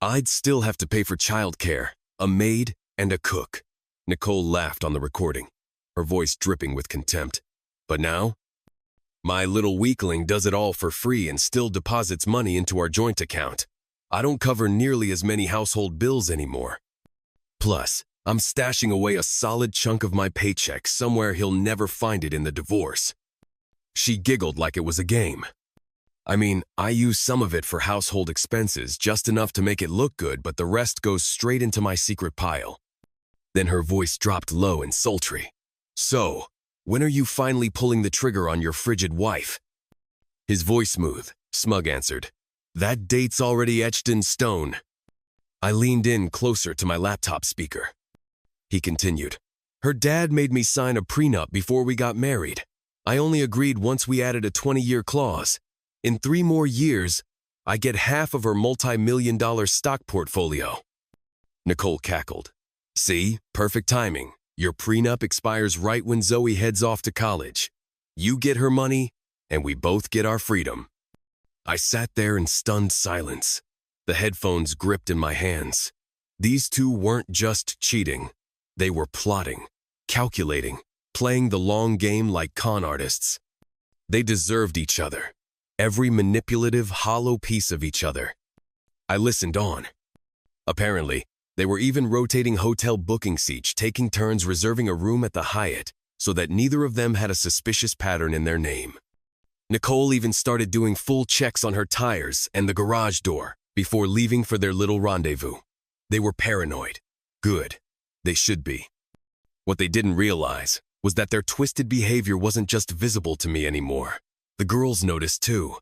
I'd still have to pay for childcare, a maid, and a cook. Nicole laughed on the recording, her voice dripping with contempt. But now, my little weakling does it all for free and still deposits money into our joint account. I don't cover nearly as many household bills anymore. Plus, I'm stashing away a solid chunk of my paycheck somewhere he'll never find it in the divorce. She giggled like it was a game. I mean, I use some of it for household expenses, just enough to make it look good, but the rest goes straight into my secret pile. Then her voice dropped low and sultry. So, when are you finally pulling the trigger on your frigid wife? His voice smooth, smug answered, that date's already etched in stone. I leaned in closer to my laptop speaker. He continued, her dad made me sign a prenup before we got married. I only agreed once we added a 20-year clause. In 3 more years, I get half of her multi-million-dollar stock portfolio. Nicole cackled. See, perfect timing. Your prenup expires right when Zoe heads off to college. You get her money, and we both get our freedom. I sat there in stunned silence, the headphones gripped in my hands. These two weren't just cheating. They were plotting, calculating, playing the long game like con artists. They deserved each other. Every manipulative, hollow piece of each other. I listened on. Apparently, they were even rotating hotel booking seats, taking turns reserving a room at the Hyatt so that neither of them had a suspicious pattern in their name. Nicole even started doing full checks on her tires and the garage door before leaving for their little rendezvous. They were paranoid. Good. They should be. What they didn't realize was that their twisted behavior wasn't just visible to me anymore. The girls noticed too.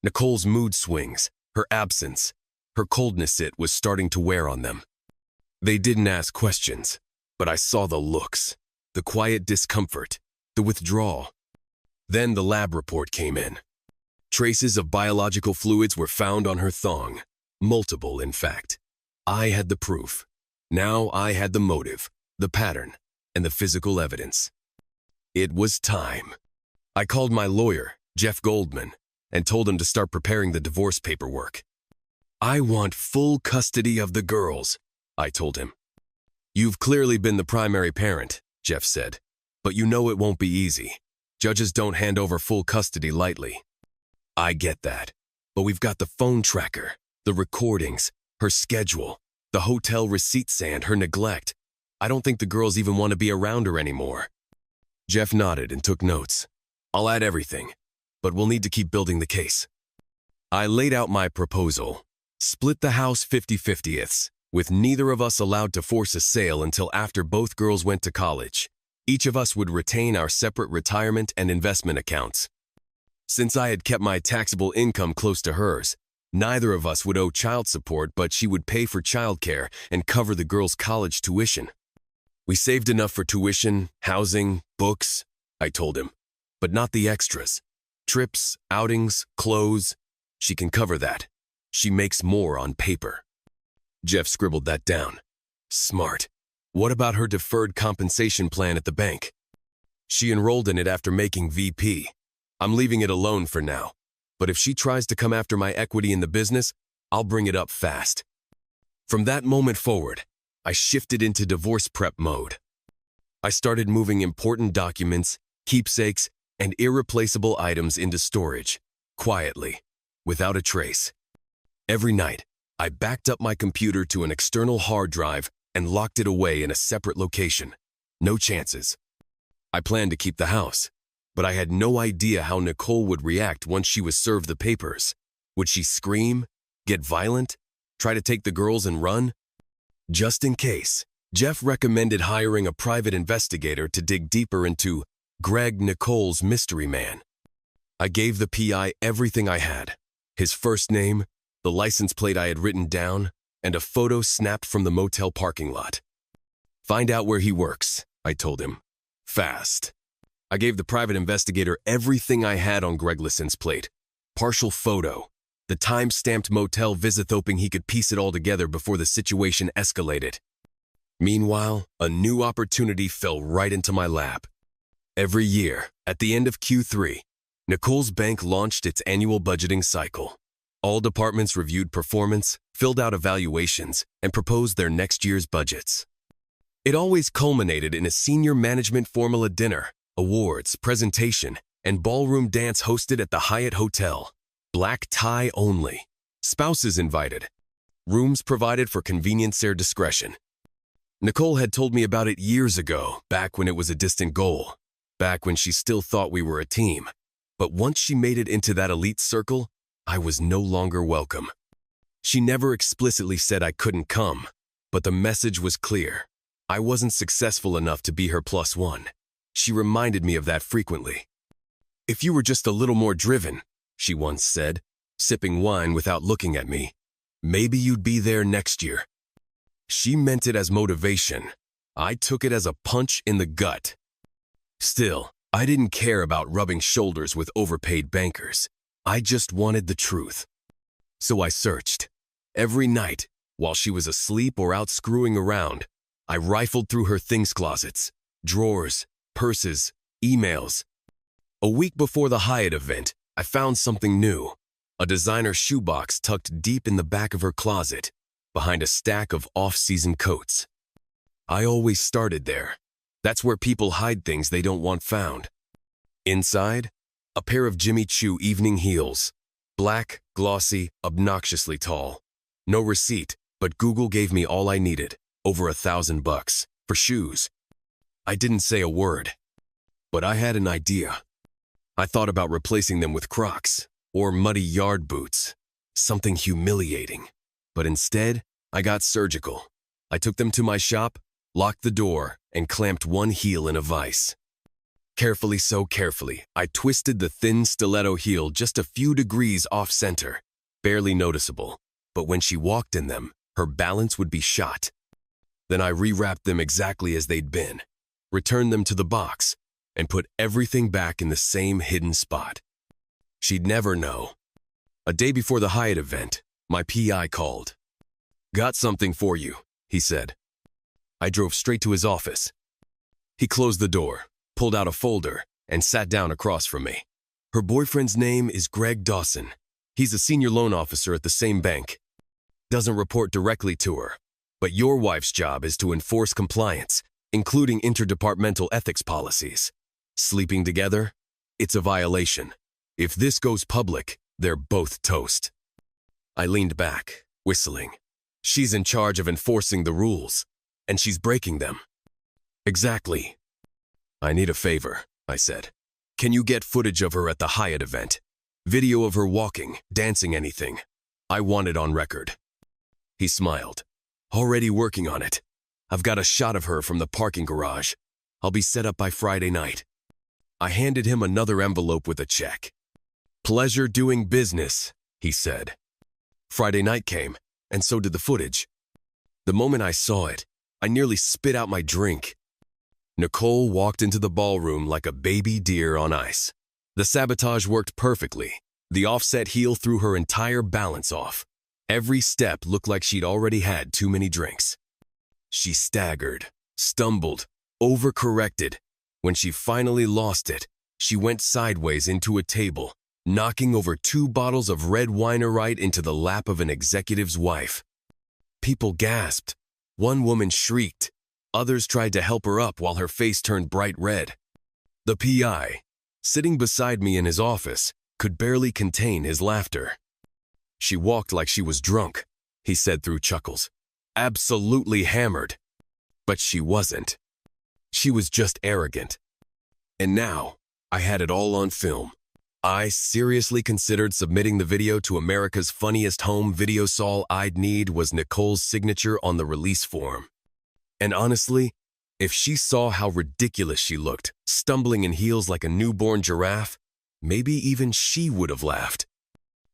Nicole's mood swings, her absence, her coldness was starting to wear on them. They didn't ask questions, but I saw the looks, the quiet discomfort, the withdrawal. Then the lab report came in. Traces of biological fluids were found on her thong, multiple in fact. I had the proof. Now I had the motive, the pattern, and the physical evidence. It was time. I called my lawyer, Jeff Goldman, and told him to start preparing the divorce paperwork. I want full custody of the girls, I told him. You've clearly been the primary parent, Jeff said, but you know it won't be easy. Judges don't hand over full custody lightly. I get that, but we've got the phone tracker, the recordings, her schedule, the hotel receipts and her neglect. I don't think the girls even want to be around her anymore. Jeff nodded and took notes. I'll add everything, but we'll need to keep building the case. I laid out my proposal. Split the house 50-50ths, with neither of us allowed to force a sale until after both girls went to college. Each of us would retain our separate retirement and investment accounts. Since I had kept my taxable income close to hers, neither of us would owe child support, but she would pay for childcare and cover the girls' college tuition. We saved enough for tuition, housing, books, I told him, but not the extras. Trips, outings, clothes. She can cover that. She makes more on paper. Jeff scribbled that down. Smart. What about her deferred compensation plan at the bank? She enrolled in it after making VP. I'm leaving it alone for now. But if she tries to come after my equity in the business, I'll bring it up fast. From that moment forward, I shifted into divorce prep mode. I started moving important documents, keepsakes, and irreplaceable items into storage, quietly, without a trace. Every night, I backed up my computer to an external hard drive and locked it away in a separate location. No chances. I planned to keep the house, but I had no idea how Nicole would react once she was served the papers. Would she scream, get violent, try to take the girls and run? Just in case, Jeff recommended hiring a private investigator to dig deeper into Nicole's mystery man. I gave the PI everything I had: his first name, the license plate I had written down, and a photo snapped from the motel parking lot. Find out where he works, I told him. Fast. I gave the private investigator everything I had on Lison's plate. Partial photo, the time-stamped motel visit, hoping he could piece it all together before the situation escalated. Meanwhile, a new opportunity fell right into my lap. Every year, at the end of Q3, Nicole's bank launched its annual budgeting cycle. All departments reviewed performance, filled out evaluations, and proposed their next year's budgets. It always culminated in a senior management formula dinner, awards, presentation, and ballroom dance hosted at the Hyatt Hotel. Black tie only. Spouses invited. Rooms provided for conveniencer discretion. Nicole had told me about it years ago, back when it was a distant goal, back when she still thought we were a team. But once she made it into that elite circle, I was no longer welcome. She never explicitly said I couldn't come, but the message was clear. I wasn't successful enough to be her plus one. She reminded me of that frequently. "If you were just a little more driven," she once said, sipping wine without looking at me, "maybe you'd be there next year." She meant it as motivation. I took it as a punch in the gut. Still, I didn't care about rubbing shoulders with overpaid bankers. I just wanted the truth. So I searched. Every night, while she was asleep or out screwing around, I rifled through her things closets, drawers, purses, emails. A week before the Hyatt event, I found something new. A designer shoebox tucked deep in the back of her closet, behind a stack of off-season coats. I always started there. That's where people hide things they don't want found. Inside, a pair of Jimmy Choo evening heels. Black, glossy, obnoxiously tall. No receipt, but Google gave me all I needed, over $1,000, for shoes. I didn't say a word, but I had an idea. I thought about replacing them with Crocs, or muddy yard boots, something humiliating. But instead, I got surgical. I took them to my shop, locked the door, and clamped one heel in a vise. Carefully, I twisted the thin stiletto heel just a few degrees off-center, barely noticeable, but when she walked in them, her balance would be shot. Then I rewrapped them exactly as they'd been, returned them to the box, and put everything back in the same hidden spot. She'd never know. A day before the Hyatt event, my PI called. "Got something for you," he said. I drove straight to his office. He closed the door, pulled out a folder, and sat down across from me. "Her boyfriend's name is Greg Dawson. He's a senior loan officer at the same bank. Doesn't report directly to her, but your wife's job is to enforce compliance, including interdepartmental ethics policies. Sleeping together? It's a violation. If this goes public, they're both toast." I leaned back, whistling. She's in charge of enforcing the rules, and she's breaking them. "Exactly." "I need a favor," I said. "Can you get footage of her at the Hyatt event? Video of her walking, dancing, anything. I want it on record." He smiled. "Already working on it. I've got a shot of her from the parking garage. I'll be set up by Friday night." I handed him another envelope with a check. "Pleasure doing business," he said. Friday night came, and so did the footage. The moment I saw it, I nearly spit out my drink. Nicole walked into the ballroom like a baby deer on ice. The sabotage worked perfectly. The offset heel threw her entire balance off. Every step looked like she'd already had too many drinks. She staggered, stumbled, overcorrected. When she finally lost it, she went sideways into a table, knocking over 2 bottles of red Wine into the lap of an executive's wife. People gasped. One woman shrieked. Others tried to help her up while her face turned bright red. The PI, sitting beside me in his office, could barely contain his laughter. "She walked like she was drunk," he said through chuckles. "Absolutely hammered." But she wasn't. She was just arrogant. And now, I had it all on film. I seriously considered submitting the video to America's Funniest Home Video. All I'd need was Nicole's signature on the release form. And honestly, if she saw how ridiculous she looked, stumbling in heels like a newborn giraffe, maybe even she would have laughed.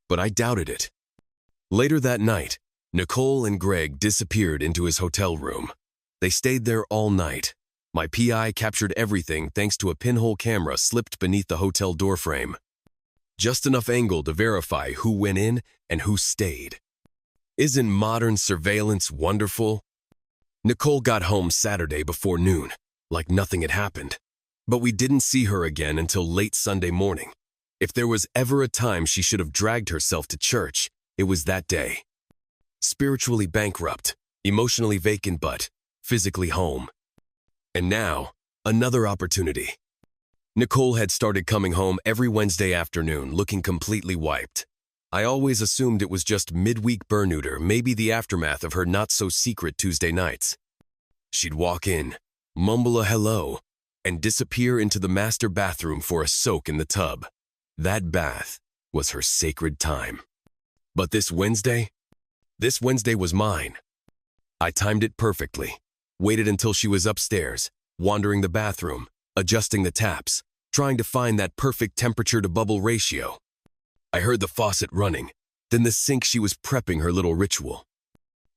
But I doubted it. Later that night, Nicole and Greg disappeared into his hotel room. They stayed there all night. My PI captured everything thanks to a pinhole camera slipped beneath the hotel doorframe. Just enough angle to verify who went in and who stayed. Isn't modern surveillance wonderful? Nicole got home Saturday before noon, like nothing had happened. But we didn't see her again until late Sunday morning. If there was ever a time she should have dragged herself to church, it was that day. Spiritually bankrupt, emotionally vacant, but physically home. And now, another opportunity. Nicole had started coming home every Wednesday afternoon looking completely wiped. I always assumed it was just midweek burnout or maybe the aftermath of her not-so-secret Tuesday nights. She'd walk in, mumble a hello, and disappear into the master bathroom for a soak in the tub. That bath was her sacred time. But this Wednesday was mine. I timed it perfectly, waited until she was upstairs, wandering the bathroom, adjusting the taps, trying to find that perfect temperature-to-bubble ratio. I heard the faucet running, then the sink. She was prepping her little ritual.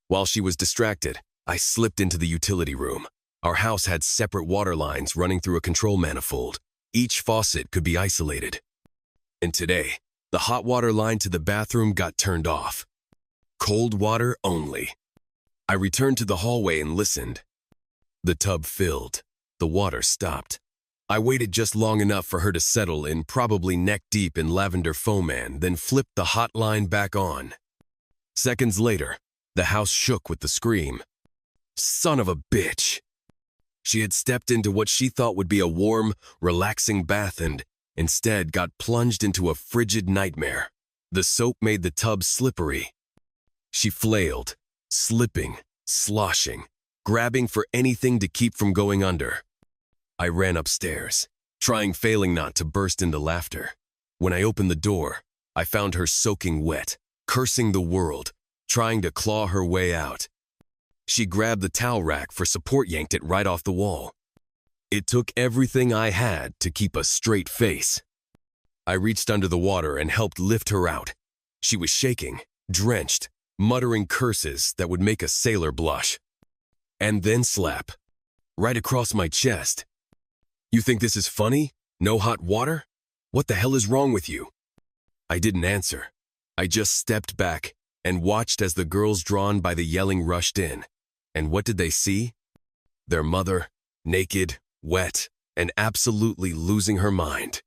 While she was distracted, I slipped into the utility room. Our house had separate water lines running through a control manifold. Each faucet could be isolated. And today, the hot water line to the bathroom got turned off. Cold water only. I returned to the hallway and listened. The tub filled. The water stopped. I waited just long enough for her to settle in, probably neck-deep in lavender foam, then flipped the hot line back on. Seconds later, the house shook with the scream. Son of a bitch! She had stepped into what she thought would be a warm, relaxing bath and, instead, got plunged into a frigid nightmare. The soap made the tub slippery. She flailed, slipping, sloshing, grabbing for anything to keep from going under. I ran upstairs, failing not to burst into laughter. When I opened the door, I found her soaking wet, cursing the world, trying to claw her way out. She grabbed the towel rack for support, yanked it right off the wall. It took everything I had to keep a straight face. I reached under the water and helped lift her out. She was shaking, drenched, muttering curses that would make a sailor blush. And then slap. Right across my chest. "You think this is funny? No hot water? What the hell is wrong with you?" I didn't answer. I just stepped back and watched as the girls drawn by the yelling rushed in. And what did they see? Their mother, naked, wet, and absolutely losing her mind.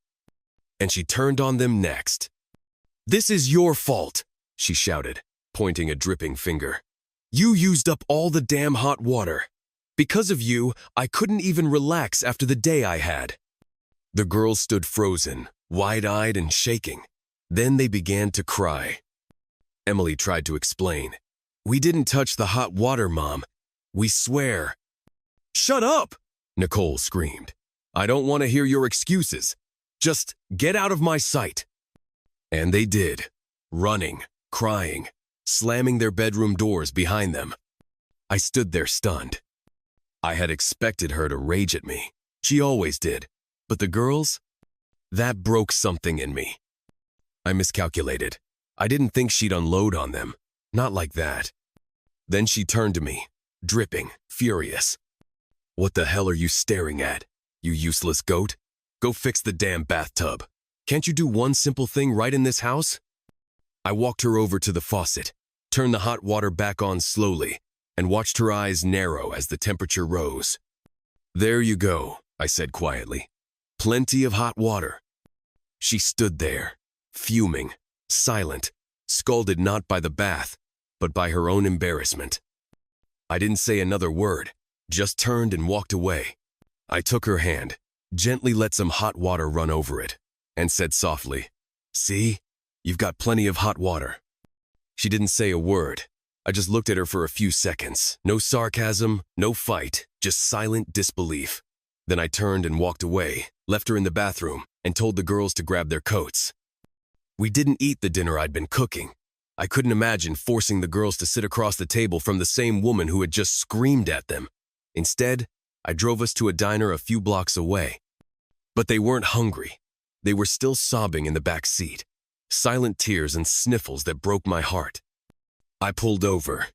And she turned on them next. "This is your fault," she shouted, pointing a dripping finger. "You used up all the damn hot water. Because of you, I couldn't even relax after the day I had." The girls stood frozen, wide-eyed and shaking. Then they began to cry. Emily tried to explain. "We didn't touch the hot water, Mom. We swear." "Shut up!" Nicole screamed. "I don't want to hear your excuses. Just get out of my sight." And they did, running, crying, slamming their bedroom doors behind them. I stood there stunned. I had expected her to rage at me. She always did. But the girls? That broke something in me. I miscalculated. I didn't think she'd unload on them. Not like that. Then she turned to me, dripping, furious. "What the hell are you staring at, you useless goat? Go fix the damn bathtub. Can't you do one simple thing right in this house?" I walked her over to the faucet, turned the hot water back on slowly, and watched her eyes narrow as the temperature rose. "There you go," I said quietly. "Plenty of hot water." She stood there, fuming, silent, scalded not by the bath, but by her own embarrassment. I didn't say another word, just turned and walked away. I took her hand, gently let some hot water run over it, and said softly, "See? You've got plenty of hot water." She didn't say a word. I just looked at her for a few seconds. No sarcasm, no fight, just silent disbelief. Then I turned and walked away, left her in the bathroom, and told the girls to grab their coats. We didn't eat the dinner I'd been cooking. I couldn't imagine forcing the girls to sit across the table from the same woman who had just screamed at them. Instead, I drove us to a diner a few blocks away. But they weren't hungry. They were still sobbing in the back seat, silent tears and sniffles that broke my heart. I pulled over.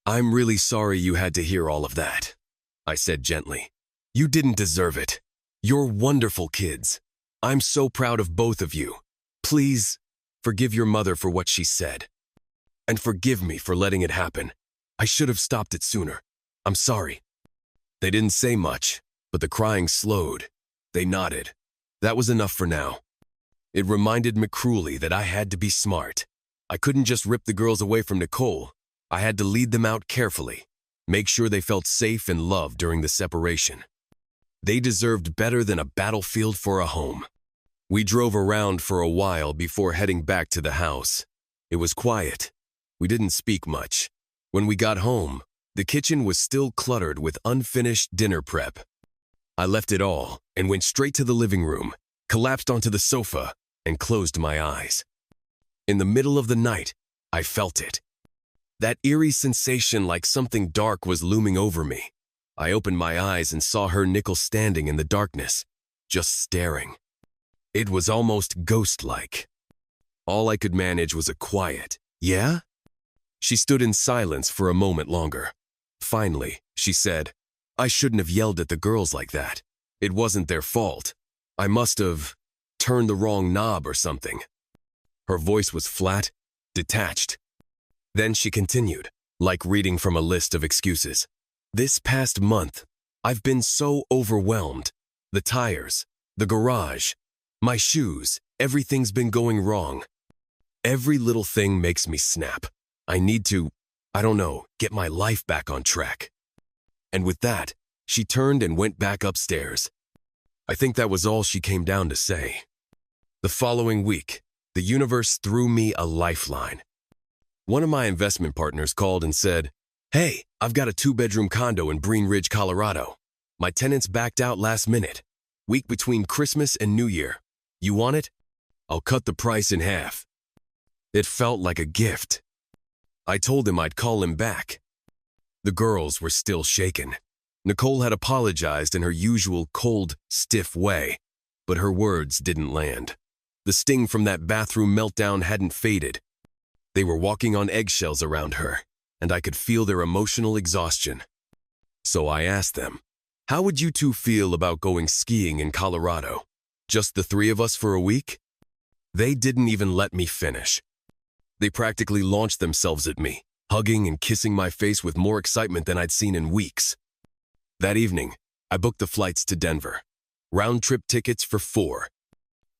"I'm really sorry you had to hear all of that," I said gently. "You didn't deserve it. You're wonderful kids. I'm so proud of both of you. Please, forgive your mother for what she said. And forgive me for letting it happen. I should have stopped it sooner. I'm sorry." They didn't say much, but the crying slowed. They nodded. That was enough for now. It reminded me cruelly that I had to be smart. I couldn't just rip the girls away from Nicole. I had to lead them out carefully, make sure they felt safe and loved during the separation. They deserved better than a battlefield for a home. We drove around for a while before heading back to the house. It was quiet. We didn't speak much. When we got home, the kitchen was still cluttered with unfinished dinner prep. I left it all and went straight to the living room, collapsed onto the sofa, and closed my eyes. In the middle of the night, I felt it. That eerie sensation like something dark was looming over me. I opened my eyes and saw her, Nicole, standing in the darkness, just staring. It was almost ghost-like. All I could manage was a quiet, "Yeah?" She stood in silence for a moment longer. Finally, she said, "I shouldn't have yelled at the girls like that. It wasn't their fault. I must have turned the wrong knob or something." Her voice was flat, detached. Then she continued, like reading from a list of excuses. "This past month, I've been so overwhelmed. The tires, the garage, my shoes, everything's been going wrong. Every little thing makes me snap. I need to, I don't know, get my life back on track." And with that, she turned and went back upstairs. I think that was all she came down to say. The following week, the universe threw me a lifeline. One of my investment partners called and said, "Hey, I've got a 2-bedroom condo in Green Ridge, Colorado. My tenants backed out last minute. Week between Christmas and New Year. You want it? I'll cut the price in half." It felt like a gift. I told him I'd call him back. The girls were still shaken. Nicole had apologized in her usual cold, stiff way, but her words didn't land. The sting from that bathroom meltdown hadn't faded. They were walking on eggshells around her, and I could feel their emotional exhaustion. So I asked them, "How would you two feel about going skiing in Colorado? Just the three of us for a week?" They didn't even let me finish. They practically launched themselves at me, hugging and kissing my face with more excitement than I'd seen in weeks. That evening, I booked the flights to Denver, round-trip tickets for 4.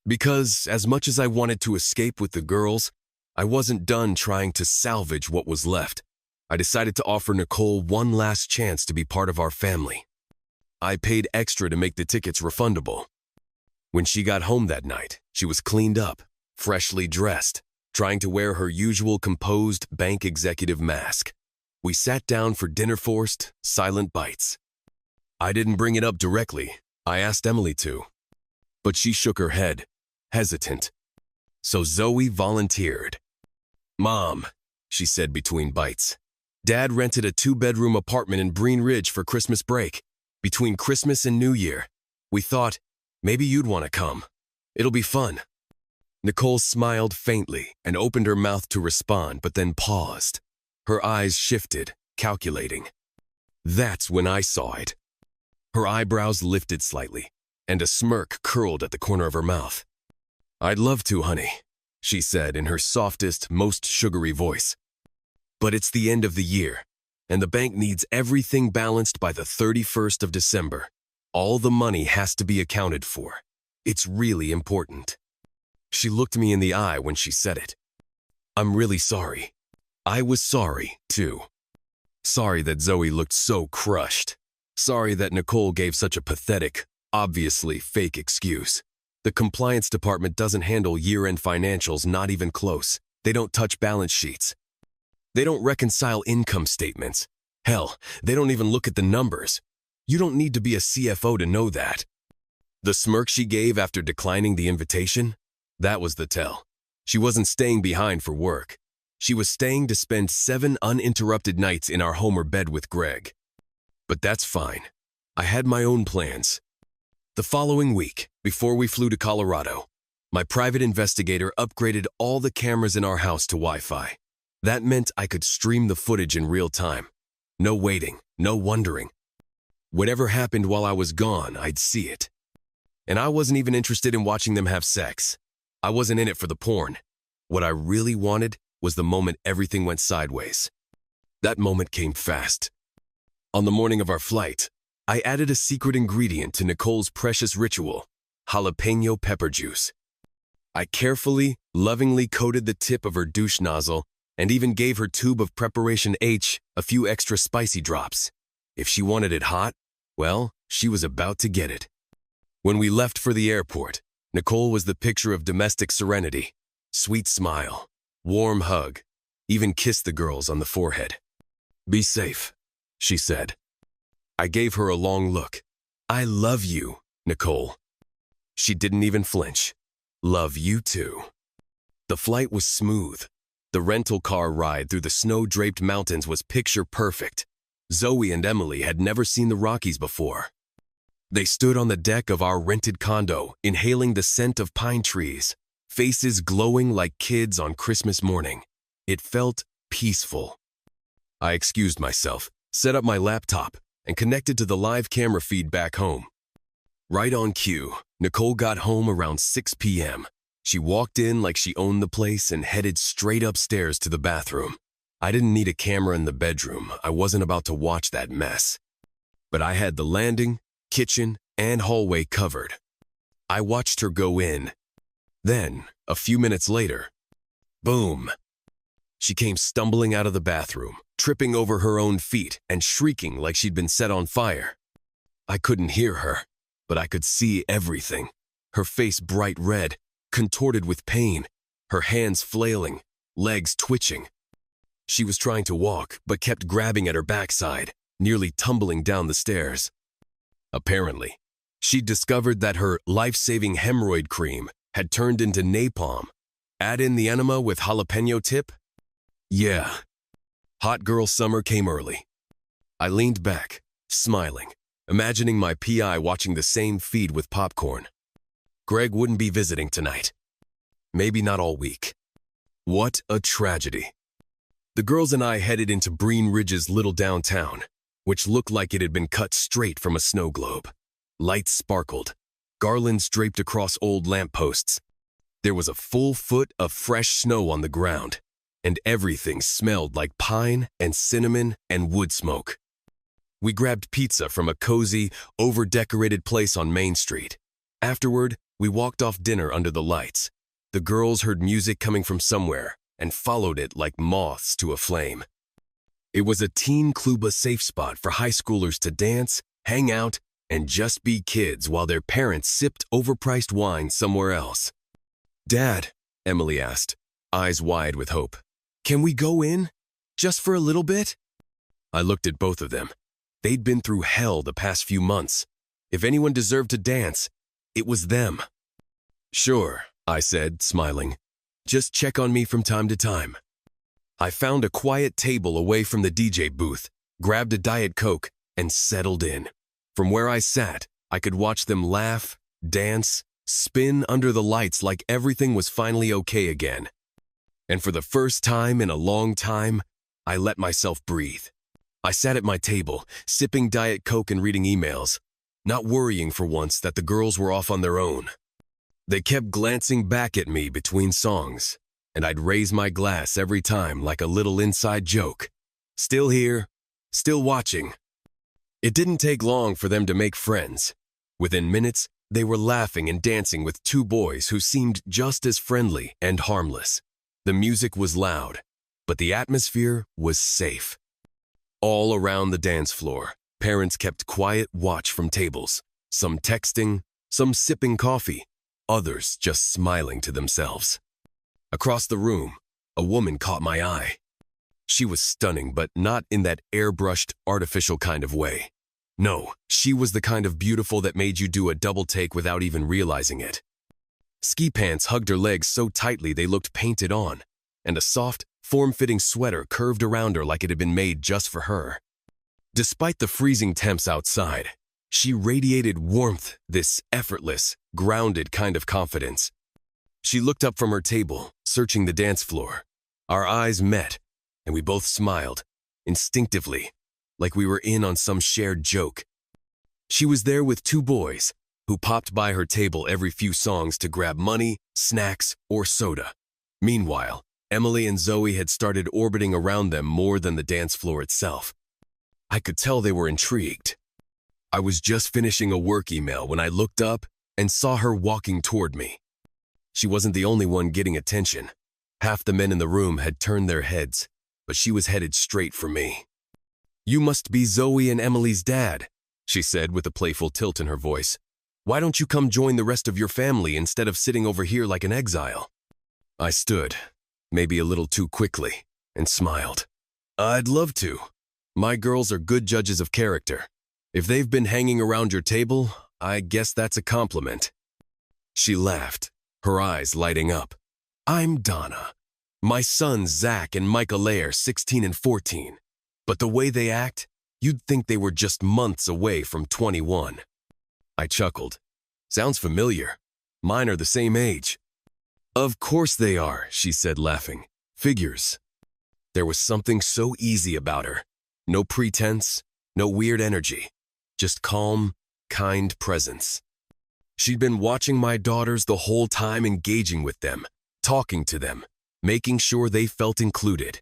Because as much as I wanted to escape with the girls, I wasn't done trying to salvage what was left. I decided to offer Nicole one last chance to be part of our family. I paid extra to make the tickets refundable. When she got home that night, she was cleaned up, freshly dressed, trying to wear her usual composed bank executive mask. We sat down for dinner-forced, silent bites. I didn't bring it up directly. I asked Emily to. But she shook her head, hesitant. So Zoe volunteered. "Mom," she said between bites, "Dad rented a 2-bedroom apartment in Green Ridge for Christmas break, between Christmas and New Year. We thought, maybe you'd want to come. It'll be fun." Nicole smiled faintly and opened her mouth to respond, but then paused. Her eyes shifted, calculating. That's when I saw it. Her eyebrows lifted slightly, and a smirk curled at the corner of her mouth. "I'd love to, honey," she said in her softest, most sugary voice. "But it's the end of the year, and the bank needs everything balanced by the 31st of December. All the money has to be accounted for. It's really important." She looked me in the eye when she said it. "I'm really sorry." I was sorry, too. Sorry that Zoe looked so crushed. Sorry that Nicole gave such a pathetic, Obviously, fake excuse. The compliance department doesn't handle year-end financials, not even close. They don't touch balance sheets. They don't reconcile income statements. Hell, they don't even look at the numbers. You don't need to be a CFO to know that. The smirk she gave after declining the invitation? That was the tell. She wasn't staying behind for work. She was staying to spend 7 uninterrupted nights in our Homer bed with Greg. But that's fine. I had my own plans. The following week, before we flew to Colorado, my private investigator upgraded all the cameras in our house to Wi-Fi. That meant I could stream the footage in real time. No waiting, no wondering. Whatever happened while I was gone, I'd see it. And I wasn't even interested in watching them have sex. I wasn't in it for the porn. What I really wanted was the moment everything went sideways. That moment came fast. On the morning of our flight, I added a secret ingredient to Nicole's precious ritual, jalapeno pepper juice. I carefully, lovingly coated the tip of her douche nozzle and even gave her tube of Preparation H a few extra spicy drops. If she wanted it hot, well, she was about to get it. When we left for the airport, Nicole was the picture of domestic serenity. Sweet smile, warm hug, even kissed the girls on the forehead. "Be safe," she said. I gave her a long look. "I love you, Nicole." She didn't even flinch. "Love you too." The flight was smooth. The rental car ride through the snow-draped mountains was picture perfect. Zoe and Emily had never seen the Rockies before. They stood on the deck of our rented condo, inhaling the scent of pine trees, faces glowing like kids on Christmas morning. It felt peaceful. I excused myself, set up my laptop, and connected to the live camera feed back home. Right on cue, Nicole got home around 6 p.m. She walked in like she owned the place and headed straight upstairs to the bathroom. I didn't need a camera in the bedroom. I wasn't about to watch that mess. But I had the landing, kitchen, and hallway covered. I watched her go in. Then, a few minutes later, boom! She came stumbling out of the bathroom, tripping over her own feet and shrieking like she'd been set on fire. I couldn't hear her, but I could see everything. Her face bright red, contorted with pain, her hands flailing, legs twitching. She was trying to walk, but kept grabbing at her backside, nearly tumbling down the stairs. Apparently, she'd discovered that her life-saving hemorrhoid cream had turned into napalm. Add in the enema with jalapeno tip? Yeah. Hot girl summer came early. I leaned back, smiling, imagining my PI watching the same feed with popcorn. Greg wouldn't be visiting tonight. Maybe not all week. What a tragedy. The girls and I headed into Breen Ridge's little downtown, which looked like it had been cut straight from a snow globe. Lights sparkled, garlands draped across old lampposts. There was a full foot of fresh snow on the ground, and everything smelled like pine and cinnamon and wood smoke. We grabbed pizza from a cozy, over-decorated place on Main Street. Afterward, we walked off dinner under the lights. The girls heard music coming from somewhere and followed it like moths to a flame. It was a teen Kluba safe spot for high schoolers to dance, hang out, and just be kids while their parents sipped overpriced wine somewhere else. "Dad," Emily asked, eyes wide with hope, "can we go in? Just for a little bit?" I looked at both of them. They'd been through hell the past few months. If anyone deserved to dance, it was them. "Sure," I said, smiling. "Just check on me from time to time." I found a quiet table away from the DJ booth, grabbed a Diet Coke, and settled in. From where I sat, I could watch them laugh, dance, spin under the lights like everything was finally okay again. And for the first time in a long time, I let myself breathe. I sat at my table, sipping Diet Coke and reading emails, not worrying for once that the girls were off on their own. They kept glancing back at me between songs, and I'd raise my glass every time like a little inside joke. Still here, still watching. It didn't take long for them to make friends. Within minutes, they were laughing and dancing with 2 boys who seemed just as friendly and harmless. The music was loud, but the atmosphere was safe. All around the dance floor, parents kept quiet watch from tables. some texting, some sipping coffee, others just smiling to themselves. Across the room, a woman caught my eye. She was stunning, but not in that airbrushed, artificial kind of way. No, she was the kind of beautiful that made you do a double take without even realizing it. Ski pants hugged her legs so tightly they looked painted on, and a soft, form-fitting sweater curved around her like it had been made just for her. Despite the freezing temps outside, she radiated warmth, this effortless, grounded kind of confidence. She looked up from her table, searching the dance floor. Our eyes met, and we both smiled, instinctively, like we were in on some shared joke. She was there with two boys, who popped by her table every few songs to grab money, snacks, or soda. Meanwhile, Emily and Zoe had started orbiting around them more than the dance floor itself. I could tell they were intrigued. I was just finishing a work email when I looked up and saw her walking toward me. She wasn't the only one getting attention. Half the men in the room had turned their heads, but she was headed straight for me. "You must be Zoe and Emily's dad," she said with a playful tilt in her voice. "Why don't you come join the rest of your family instead of sitting over here like an exile?" I stood, maybe a little too quickly, and smiled. "I'd love to. My girls are good judges of character. If they've been hanging around your table, I guess that's a compliment." She laughed, her eyes lighting up. "I'm Donna. My sons Zach and Michael are 16 and 14. But the way they act, you'd think they were just months away from 21. I chuckled. "Sounds familiar. Mine are the same age." "Of course they are," she said, laughing. "Figures." There was something so easy about her. No pretense, no weird energy. Just calm, kind presence. She'd been watching my daughters the whole time, engaging with them, talking to them, making sure they felt included.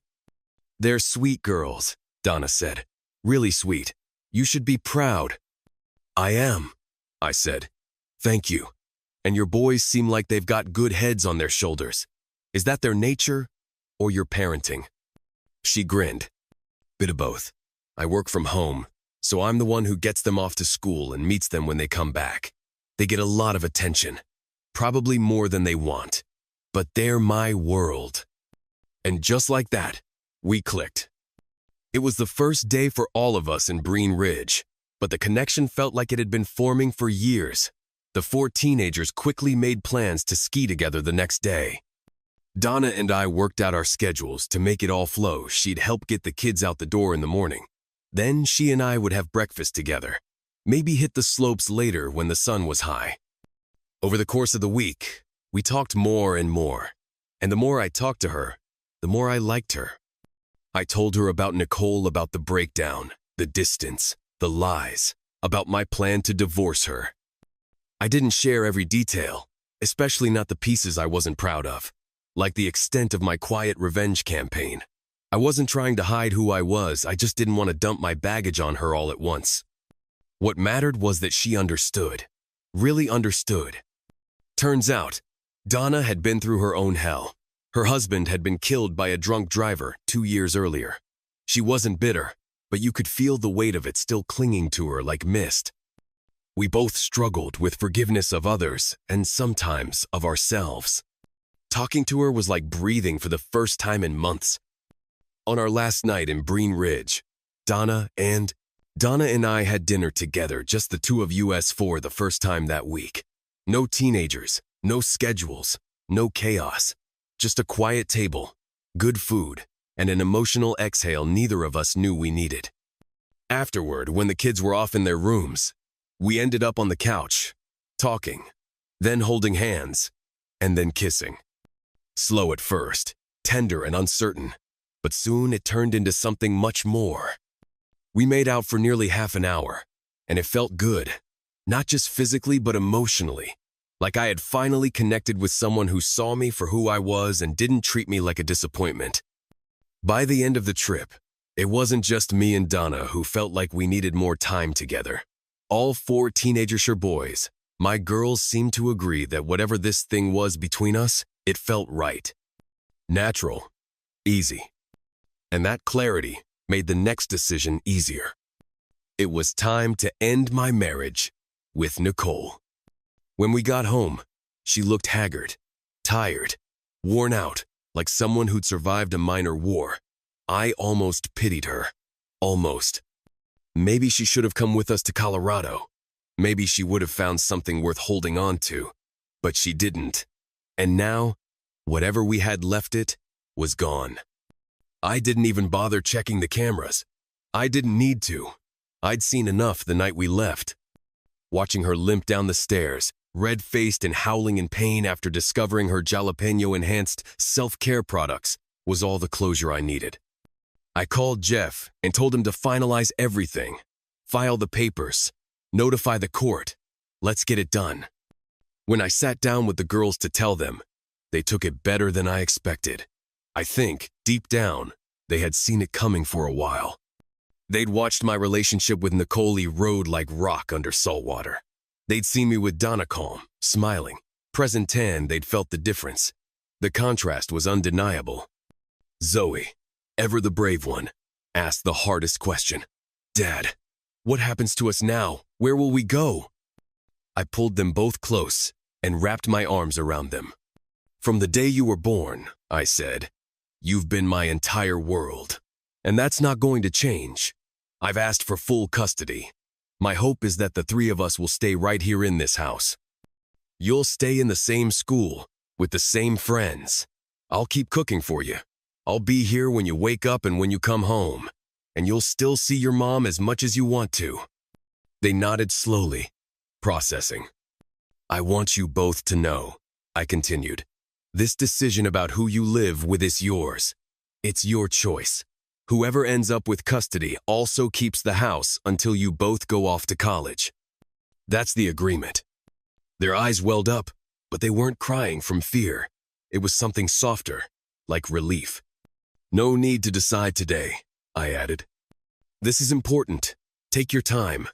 "They're sweet girls," Donna said. "Really sweet. You should be proud." "I am," I said. "Thank you. And your boys seem like they've got good heads on their shoulders. Is that their nature or your parenting?" She grinned. "Bit of both. I work from home, so I'm the one who gets them off to school and meets them when they come back. They get a lot of attention, probably more than they want, but they're my world." And just like that, we clicked. It was the first day for all of us in Breen Ridge, but the connection felt like it had been forming for years. The four teenagers quickly made plans to ski together the next day. Donna and I worked out our schedules to make it all flow. She'd help get the kids out the door in the morning. Then she and I would have breakfast together, maybe hit the slopes later when the sun was high. Over the course of the week, we talked more and more, and the more I talked to her, the more I liked her. I told her about Nicole, about the breakdown, the distance, the lies, about my plan to divorce her. I didn't share every detail, especially not the pieces I wasn't proud of, like the extent of my quiet revenge campaign. I wasn't trying to hide who I was, I just didn't want to dump my baggage on her all at once. What mattered was that she understood, really understood. Turns out, Donna had been through her own hell. Her husband had been killed by a drunk driver 2 years earlier. She wasn't bitter, but you could feel the weight of it still clinging to her like mist. We both struggled with forgiveness of others and sometimes of ourselves. Talking to her was like breathing for the first time in months. On our last night in Breen Ridge, Donna and I had dinner together, just the two of us for the first time that week. No teenagers, no schedules, no chaos. Just a quiet table, good food, and an emotional exhale neither of us knew we needed. Afterward, when the kids were off in their rooms, we ended up on the couch, talking, then holding hands, and then kissing. Slow at first, tender and uncertain, but soon it turned into something much more. We made out for nearly half an hour, and it felt good, not just physically but emotionally, like I had finally connected with someone who saw me for who I was and didn't treat me like a disappointment. By the end of the trip, it wasn't just me and Donna who felt like we needed more time together. All four teenager boys, my girls, seemed to agree that whatever this thing was between us, it felt right. Natural, easy. And that clarity made the next decision easier. It was time to end my marriage with Nicole. When we got home, she looked haggard, tired, worn out, like someone who'd survived a minor war. I almost pitied her. Almost. Maybe she should have come with us to Colorado. Maybe she would have found something worth holding on to. But she didn't. And now, whatever we had left it was gone. I didn't even bother checking the cameras. I didn't need to. I'd seen enough the night we left. Watching her limp down the stairs, red-faced and howling in pain after discovering her jalapeno-enhanced self-care products, was all the closure I needed. I called Jeff and told him to finalize everything. File the papers. Notify the court. Let's get it done. When I sat down with the girls to tell them, they took it better than I expected. I think, deep down, they had seen it coming for a while. They'd watched my relationship with Nicole erode like rock under salt water. They'd seen me with Donna calm, smiling. Present tan, they'd felt the difference. The contrast was undeniable. Zoe, ever the brave one, asked the hardest question. Dad, what happens to us now? Where will we go? I pulled them both close and wrapped my arms around them. From the day you were born, I said, you've been my entire world. And that's not going to change. I've asked for full custody. My hope is that the three of us will stay right here in this house. You'll stay in the same school, with the same friends. I'll keep cooking for you. I'll be here when you wake up and when you come home. And you'll still see your mom as much as you want to. They nodded slowly, processing. I want you both to know, I continued. This decision about who you live with is yours. It's your choice. Whoever ends up with custody also keeps the house until you both go off to college. That's the agreement. Their eyes welled up, but they weren't crying from fear. It was something softer, like relief. No need to decide today, I added. This is important. Take your time.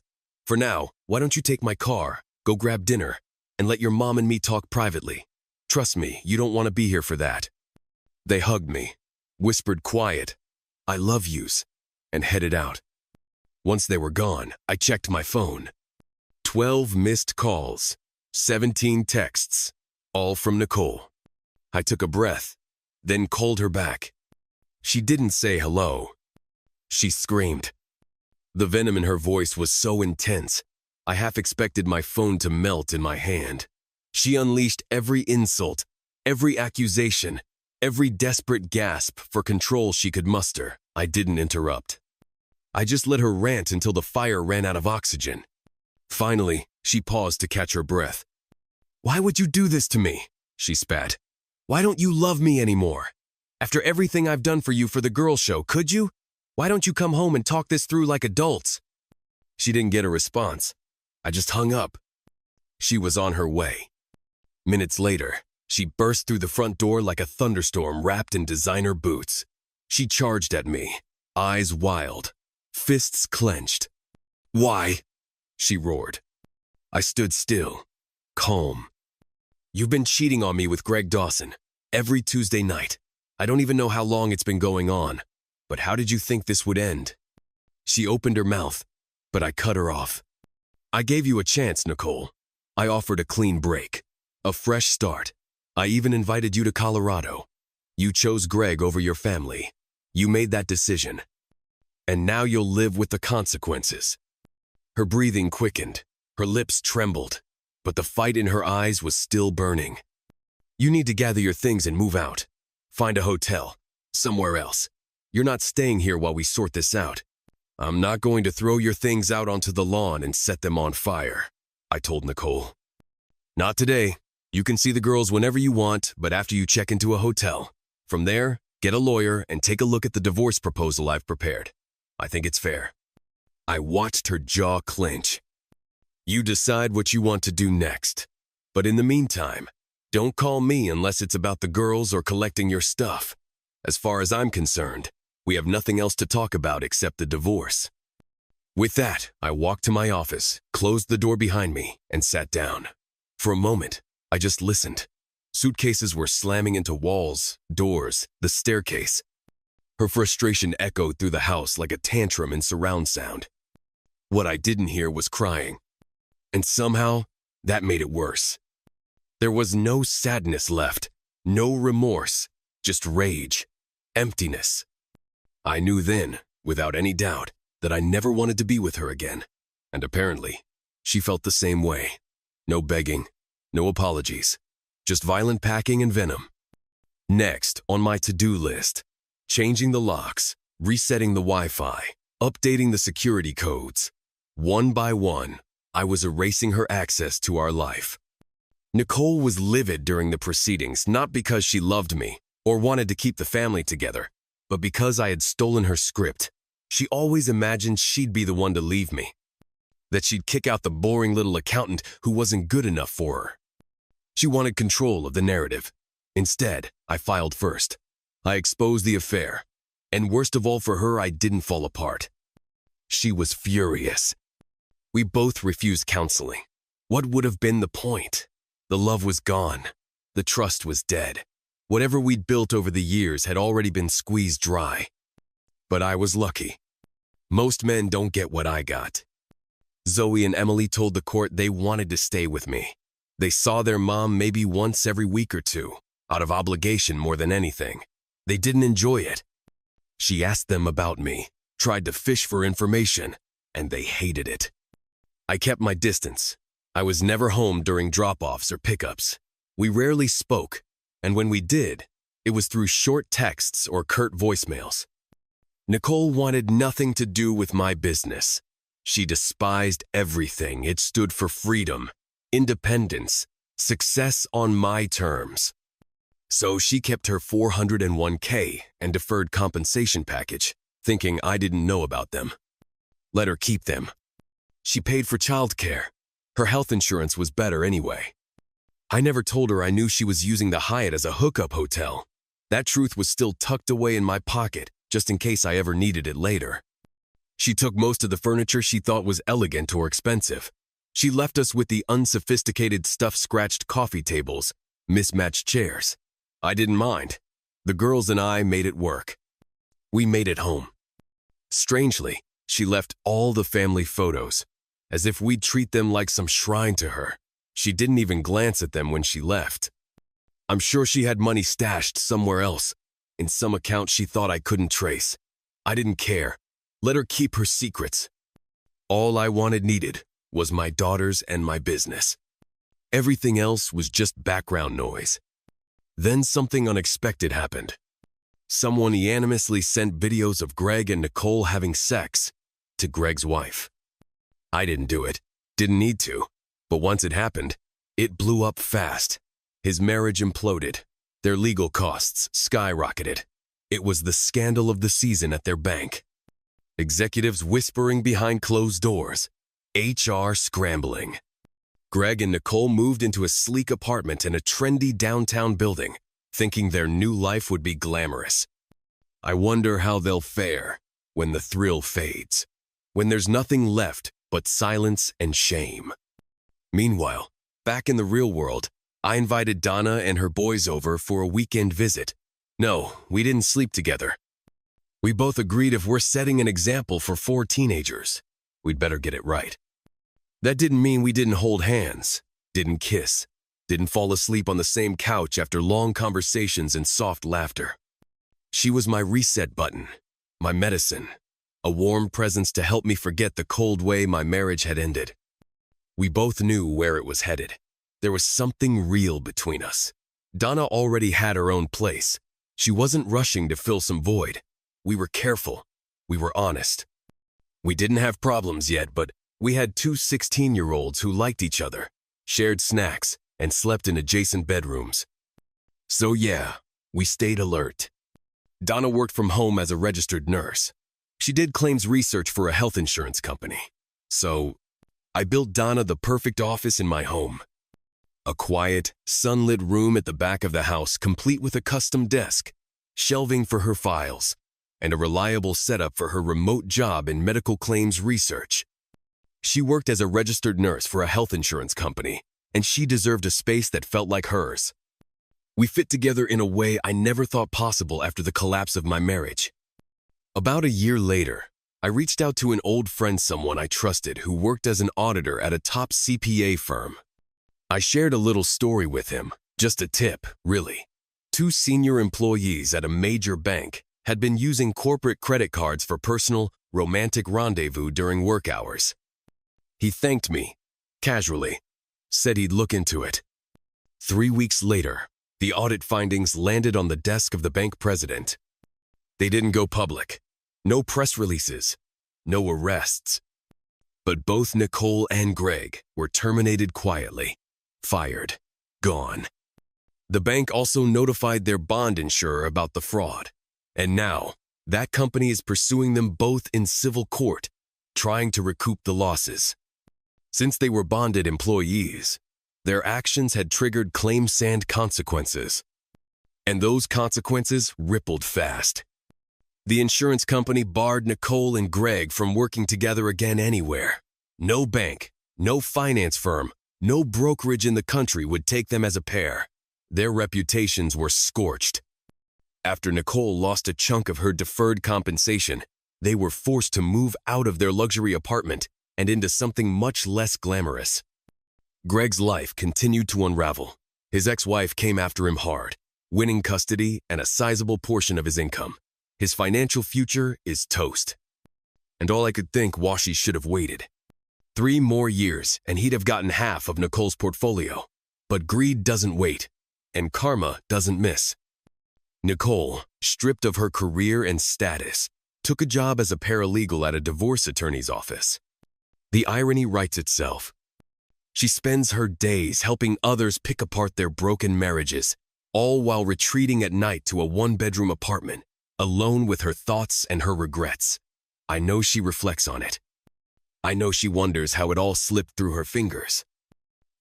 For now, why don't you take my car, go grab dinner, and let your mom and me talk privately. Trust me, you don't want to be here for that. They hugged me, whispered quiet, I love yous, and headed out. Once they were gone, I checked my phone. 12 missed calls, 17 texts, all from Nicole. I took a breath, then called her back. She didn't say hello. She screamed. The venom in her voice was so intense, I half expected my phone to melt in my hand. She unleashed every insult, every accusation, every desperate gasp for control she could muster. I didn't interrupt. I just let her rant until the fire ran out of oxygen. Finally, she paused to catch her breath. Why would you do this to me? She spat. Why don't you love me anymore? After everything I've done for you for the girl show, could you? Why don't you come home and talk this through like adults? She didn't get a response. I just hung up. She was on her way. Minutes later, she burst through the front door like a thunderstorm wrapped in designer boots. She charged at me, eyes wild, fists clenched. Why? She roared. I stood still, calm. You've been cheating on me with Greg Dawson, every Tuesday night. I don't even know how long it's been going on, but how did you think this would end? She opened her mouth, but I cut her off. I gave you a chance, Nicole. I offered a clean break, a fresh start. I even invited you to Colorado. You chose Greg over your family. You made that decision. And now you'll live with the consequences. Her breathing quickened, her lips trembled, but the fight in her eyes was still burning. You need to gather your things and move out. Find a hotel, somewhere else. You're not staying here while we sort this out. I'm not going to throw your things out onto the lawn and set them on fire, I told Nicole. Not today. You can see the girls whenever you want, but after you check into a hotel. From there, get a lawyer and take a look at the divorce proposal I've prepared. I think it's fair. I watched her jaw clench. You decide what you want to do next. But in the meantime, don't call me unless it's about the girls or collecting your stuff. As far as I'm concerned, we have nothing else to talk about except the divorce. With that, I walked to my office, closed the door behind me, and sat down. For a moment, I just listened. Suitcases were slamming into walls, doors, the staircase. Her frustration echoed through the house like a tantrum in surround sound. What I didn't hear was crying. And somehow, that made it worse. There was no sadness left, no remorse, just rage, emptiness. I knew then, without any doubt, that I never wanted to be with her again. And apparently, she felt the same way. No begging, no apologies, just violent packing and venom. Next, on my to-do list, changing the locks, resetting the Wi-Fi, updating the security codes. One by one, I was erasing her access to our life. Nicole was livid during the proceedings, not because she loved me or wanted to keep the family together, but because I had stolen her script. She always imagined she'd be the one to leave me, that she'd kick out the boring little accountant who wasn't good enough for her. She wanted control of the narrative. Instead, I filed first. I exposed the affair, and worst of all for her, I didn't fall apart. She was furious. We both refused counseling. What would have been the point? The love was gone. The trust was dead. Whatever we'd built over the years had already been squeezed dry. But I was lucky. Most men don't get what I got. Zoe and Emily told the court they wanted to stay with me. They saw their mom maybe once every week or two, out of obligation more than anything. They didn't enjoy it. She asked them about me, tried to fish for information, and they hated it. I kept my distance. I was never home during drop-offs or pickups. We rarely spoke, and when we did, it was through short texts or curt voicemails. Nicole wanted nothing to do with my business. She despised everything. It stood for freedom, independence, success on my terms. So she kept her $401k and deferred compensation package, thinking I didn't know about them. Let her keep them. She paid for childcare. Her health insurance was better anyway. I never told her I knew she was using the Hyatt as a hookup hotel. That truth was still tucked away in my pocket, just in case I ever needed it later. She took most of the furniture she thought was elegant or expensive. She left us with the unsophisticated stuff-scratched coffee tables, mismatched chairs. I didn't mind. The girls and I made it work. We made it home. Strangely, she left all the family photos, as if we'd treat them like some shrine to her. She didn't even glance at them when she left. I'm sure she had money stashed somewhere else, in some account she thought I couldn't trace. I didn't care. Let her keep her secrets. All I needed was my daughters and my business. Everything else was just background noise. Then something unexpected happened. Someone anonymously sent videos of Greg and Nicole having sex to Greg's wife. I didn't do it, didn't need to, but once it happened, it blew up fast. His marriage imploded. Their legal costs skyrocketed. It was the scandal of the season at their bank. Executives whispering behind closed doors. HR scrambling. Greg and Nicole moved into a sleek apartment in a trendy downtown building, thinking their new life would be glamorous. I wonder how they'll fare when the thrill fades, when there's nothing left but silence and shame. Meanwhile, back in the real world, I invited Donna and her boys over for a weekend visit. No, we didn't sleep together. We both agreed if we're setting an example for 4 teenagers, we'd better get it right. That didn't mean we didn't hold hands, didn't kiss, didn't fall asleep on the same couch after long conversations and soft laughter. She was my reset button, my medicine, a warm presence to help me forget the cold way my marriage had ended. We both knew where it was headed. There was something real between us. Donna already had her own place. She wasn't rushing to fill some void. We were careful. We were honest. We didn't have problems yet, but we had 2 16-year-olds who liked each other, shared snacks, and slept in adjacent bedrooms. So yeah, we stayed alert. Donna worked from home as a registered nurse. She did claims research for a health insurance company. So I built Donna the perfect office in my home. A quiet, sunlit room at the back of the house, complete with a custom desk, shelving for her files, and a reliable setup for her remote job in medical claims research. She worked as a registered nurse for a health insurance company, and she deserved a space that felt like hers. We fit together in a way I never thought possible after the collapse of my marriage. About a year later, I reached out to an old friend, someone I trusted who worked as an auditor at a top CPA firm. I shared a little story with him, just a tip, really. 2 senior employees at a major bank had been using corporate credit cards for personal, romantic rendezvous during work hours. He thanked me, casually, said he'd look into it. 3 weeks later, the audit findings landed on the desk of the bank president. They didn't go public. No press releases. No arrests. But both Nicole and Greg were terminated quietly. Fired. Gone. The bank also notified their bond insurer about the fraud. And now, that company is pursuing them both in civil court, trying to recoup the losses. Since they were bonded employees, their actions had triggered claim-sand consequences. And those consequences rippled fast. The insurance company barred Nicole and Greg from working together again anywhere. No bank, no finance firm, no brokerage in the country would take them as a pair. Their reputations were scorched. After Nicole lost a chunk of her deferred compensation, they were forced to move out of their luxury apartment and into something much less glamorous. Greg's life continued to unravel. His ex-wife came after him hard, winning custody and a sizable portion of his income. His financial future is toast. And all I could think was she should have waited. 3 more years and he'd have gotten half of Nicole's portfolio. But greed doesn't wait, and karma doesn't miss. Nicole, stripped of her career and status, took a job as a paralegal at a divorce attorney's office. The irony writes itself. She spends her days helping others pick apart their broken marriages, all while retreating at night to a 1-bedroom apartment, alone with her thoughts and her regrets. I know she reflects on it. I know she wonders how it all slipped through her fingers.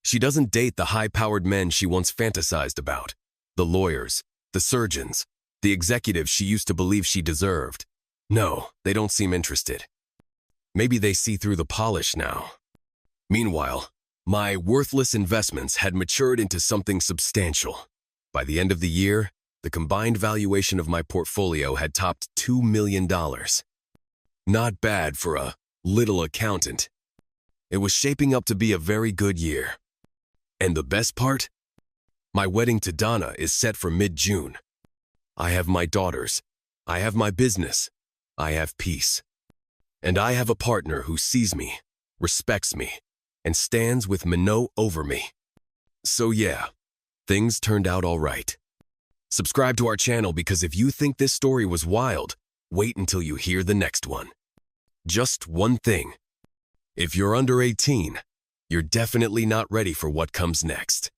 She doesn't date the high-powered men she once fantasized about, the lawyers, the surgeons, the executives she used to believe she deserved. No, they don't seem interested. Maybe they see through the polish now. Meanwhile, my worthless investments had matured into something substantial. By the end of the year, the combined valuation of my portfolio had topped $2 million. Not bad for a little accountant. It was shaping up to be a very good year. And the best part? My wedding to Donna is set for mid-June. I have my daughters. I have my business. I have peace. And I have a partner who sees me, respects me, and stands with Minot over me. So yeah, things turned out all right. Subscribe to our channel because if you think this story was wild, wait until you hear the next one. Just one thing. If you're under 18, you're definitely not ready for what comes next.